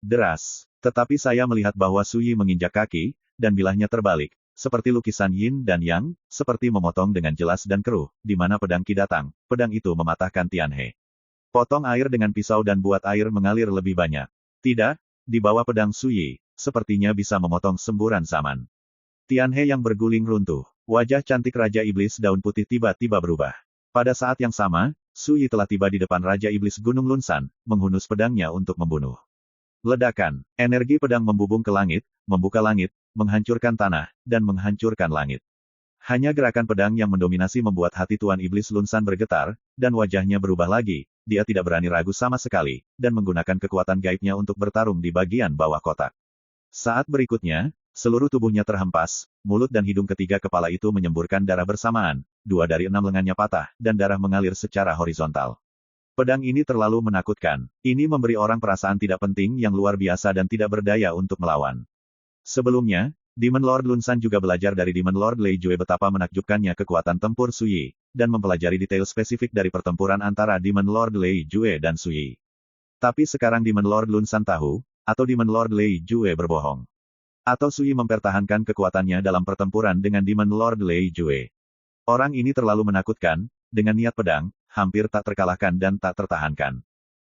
Deras. Tetapi saya melihat bahwa Su Yi menginjak kaki, dan bilahnya terbalik, seperti lukisan yin dan yang, seperti memotong dengan jelas dan keruh, di mana pedang Qi datang, pedang itu mematahkan Tianhe. Potong air dengan pisau dan buat air mengalir lebih banyak. Tidak, di bawah pedang Su Yi, sepertinya bisa memotong semburan zaman. Tianhe yang berguling runtuh. Wajah cantik Raja Iblis Daun Putih tiba-tiba berubah. Pada saat yang sama, Su Yi telah tiba di depan Raja Iblis Gunung Lunsan, menghunus pedangnya untuk membunuh. Ledakan. Energi pedang membubung ke langit, membuka langit, menghancurkan tanah, dan menghancurkan langit. Hanya gerakan pedang yang mendominasi membuat hati Tuan Iblis Lunsan bergetar, dan wajahnya berubah lagi, dia tidak berani ragu sama sekali, dan menggunakan kekuatan gaibnya untuk bertarung di bagian bawah kotak. Saat berikutnya, seluruh tubuhnya terhempas, mulut dan hidung ketiga kepala itu menyemburkan darah bersamaan, 2 dari 6 lengannya patah, dan darah mengalir secara horizontal. Pedang ini terlalu menakutkan. Ini memberi orang perasaan tidak penting yang luar biasa dan tidak berdaya untuk melawan. Sebelumnya, Demon Lord Lunsan juga belajar dari Demon Lord Lei Jue betapa menakjubkannya kekuatan tempur Su Yi, dan mempelajari detail spesifik dari pertempuran antara Demon Lord Lei Jue dan Su Yi. Tapi sekarang Demon Lord Lunsan tahu, atau Demon Lord Lei Jue berbohong. Atau Su Yi mempertahankan kekuatannya dalam pertempuran dengan Demon Lord Lei Jue. Orang ini terlalu menakutkan, dengan niat pedang, hampir tak terkalahkan dan tak tertahankan.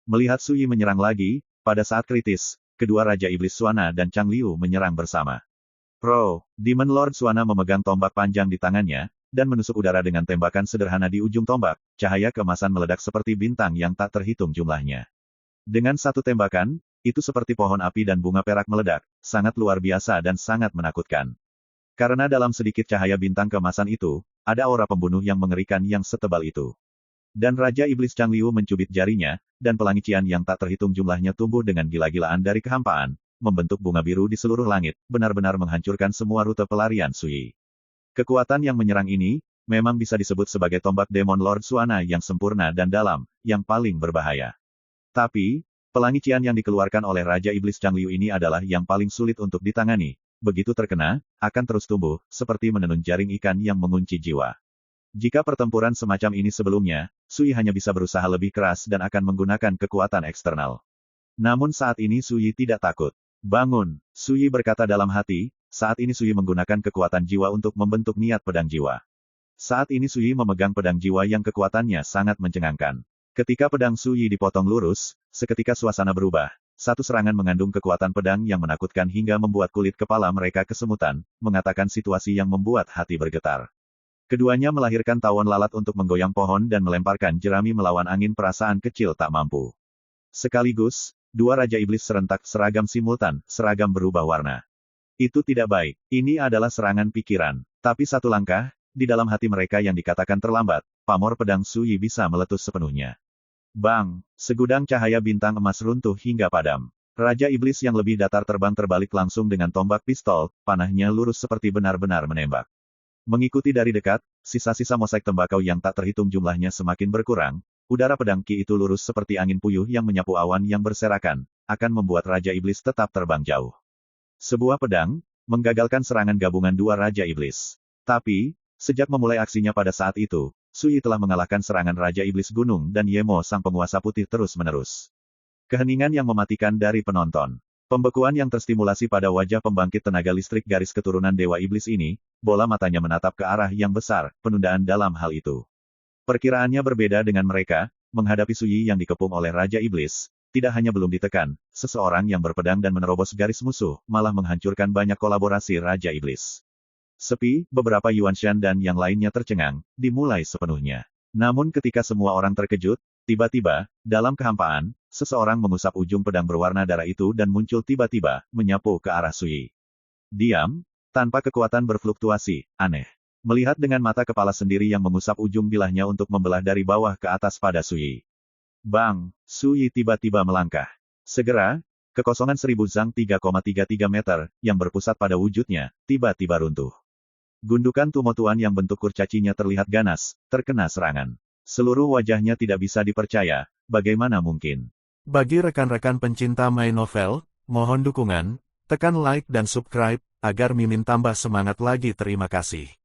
Melihat Su Yi menyerang lagi, pada saat kritis, kedua Raja Iblis Suana dan Chang Liu menyerang bersama. Demon Lord Suana memegang tombak panjang di tangannya, dan menusuk udara dengan tembakan sederhana di ujung tombak, cahaya keemasan meledak seperti bintang yang tak terhitung jumlahnya. Dengan satu tembakan, itu seperti pohon api dan bunga perak meledak, sangat luar biasa dan sangat menakutkan. Karena dalam sedikit cahaya bintang keemasan itu, ada aura pembunuh yang mengerikan yang setebal itu. Dan Raja Iblis Chang Liu mencubit jarinya, dan pelangi cian yang tak terhitung jumlahnya tumbuh dengan gila-gilaan dari kehampaan, membentuk bunga biru di seluruh langit, benar-benar menghancurkan semua rute pelarian Su Yi. Kekuatan yang menyerang ini, memang bisa disebut sebagai tombak Demon Lord Suana yang sempurna dan dalam, yang paling berbahaya. Tapi, pelangi cian yang dikeluarkan oleh Raja Iblis Chang Liu ini adalah yang paling sulit untuk ditangani. Begitu terkena, akan terus tumbuh, seperti menenun jaring ikan yang mengunci jiwa. Jika pertempuran semacam ini sebelumnya, Su Yi hanya bisa berusaha lebih keras dan akan menggunakan kekuatan eksternal. Namun saat ini Su Yi tidak takut. Bangun, Su Yi berkata dalam hati, saat ini Su Yi menggunakan kekuatan jiwa untuk membentuk niat pedang jiwa. Saat ini Su Yi memegang pedang jiwa yang kekuatannya sangat mencengangkan. Ketika pedang Su Yi dipotong lurus, seketika suasana berubah. Satu serangan mengandung kekuatan pedang yang menakutkan hingga membuat kulit kepala mereka kesemutan, mengatakan situasi yang membuat hati bergetar. Keduanya melahirkan tawon lalat untuk menggoyang pohon dan melemparkan jerami melawan angin perasaan kecil tak mampu. Sekaligus, dua Raja Iblis serentak seragam simultan, seragam berubah warna. Itu tidak baik. Ini adalah serangan pikiran. Tapi satu langkah, di dalam hati mereka yang dikatakan terlambat, pamor pedang Su Yi bisa meletus sepenuhnya. Bang! Segudang cahaya bintang emas runtuh hingga padam. Raja Iblis yang lebih datar terbang terbalik langsung dengan tombak pistol, panahnya lurus seperti benar-benar menembak. Mengikuti dari dekat, sisa-sisa mosaik tembakau yang tak terhitung jumlahnya semakin berkurang, udara pedang Ki itu lurus seperti angin puyuh yang menyapu awan yang berserakan, akan membuat Raja Iblis tetap terbang jauh. Sebuah pedang, menggagalkan serangan gabungan dua Raja Iblis. Tapi, sejak memulai aksinya pada saat itu, Sui telah mengalahkan serangan Raja Iblis Gunung dan Yemo sang penguasa putih terus-menerus. Keheningan yang mematikan dari penonton. Pembekuan yang terstimulasi pada wajah pembangkit tenaga listrik garis keturunan Dewa Iblis ini, bola matanya menatap ke arah yang besar, penundaan dalam hal itu. Perkiraannya berbeda dengan mereka, menghadapi Sui yang dikepung oleh Raja Iblis, tidak hanya belum ditekan, seseorang yang berpedang dan menerobos garis musuh, malah menghancurkan banyak kolaborasi Raja Iblis. Sepi, beberapa Yuanshan dan yang lainnya tercengang, dimulai sepenuhnya. Namun ketika semua orang terkejut, tiba-tiba, dalam kehampaan, seseorang mengusap ujung pedang berwarna darah itu dan muncul tiba-tiba, menyapu ke arah Sui. Diam, tanpa kekuatan berfluktuasi, aneh. Melihat dengan mata kepala sendiri yang mengusap ujung bilahnya untuk membelah dari bawah ke atas pada Sui. Bang! Sui tiba-tiba melangkah. Segera, kekosongan 1000 zang 3,33 meter, yang berpusat pada wujudnya, tiba-tiba runtuh. Gundukan tumotuan yang bentuk kurcacinya terlihat ganas, terkena serangan. Seluruh wajahnya tidak bisa dipercaya, bagaimana mungkin? Bagi rekan-rekan pencinta main novel, mohon dukungan, tekan like dan subscribe, agar Mimin tambah semangat lagi. Terima kasih.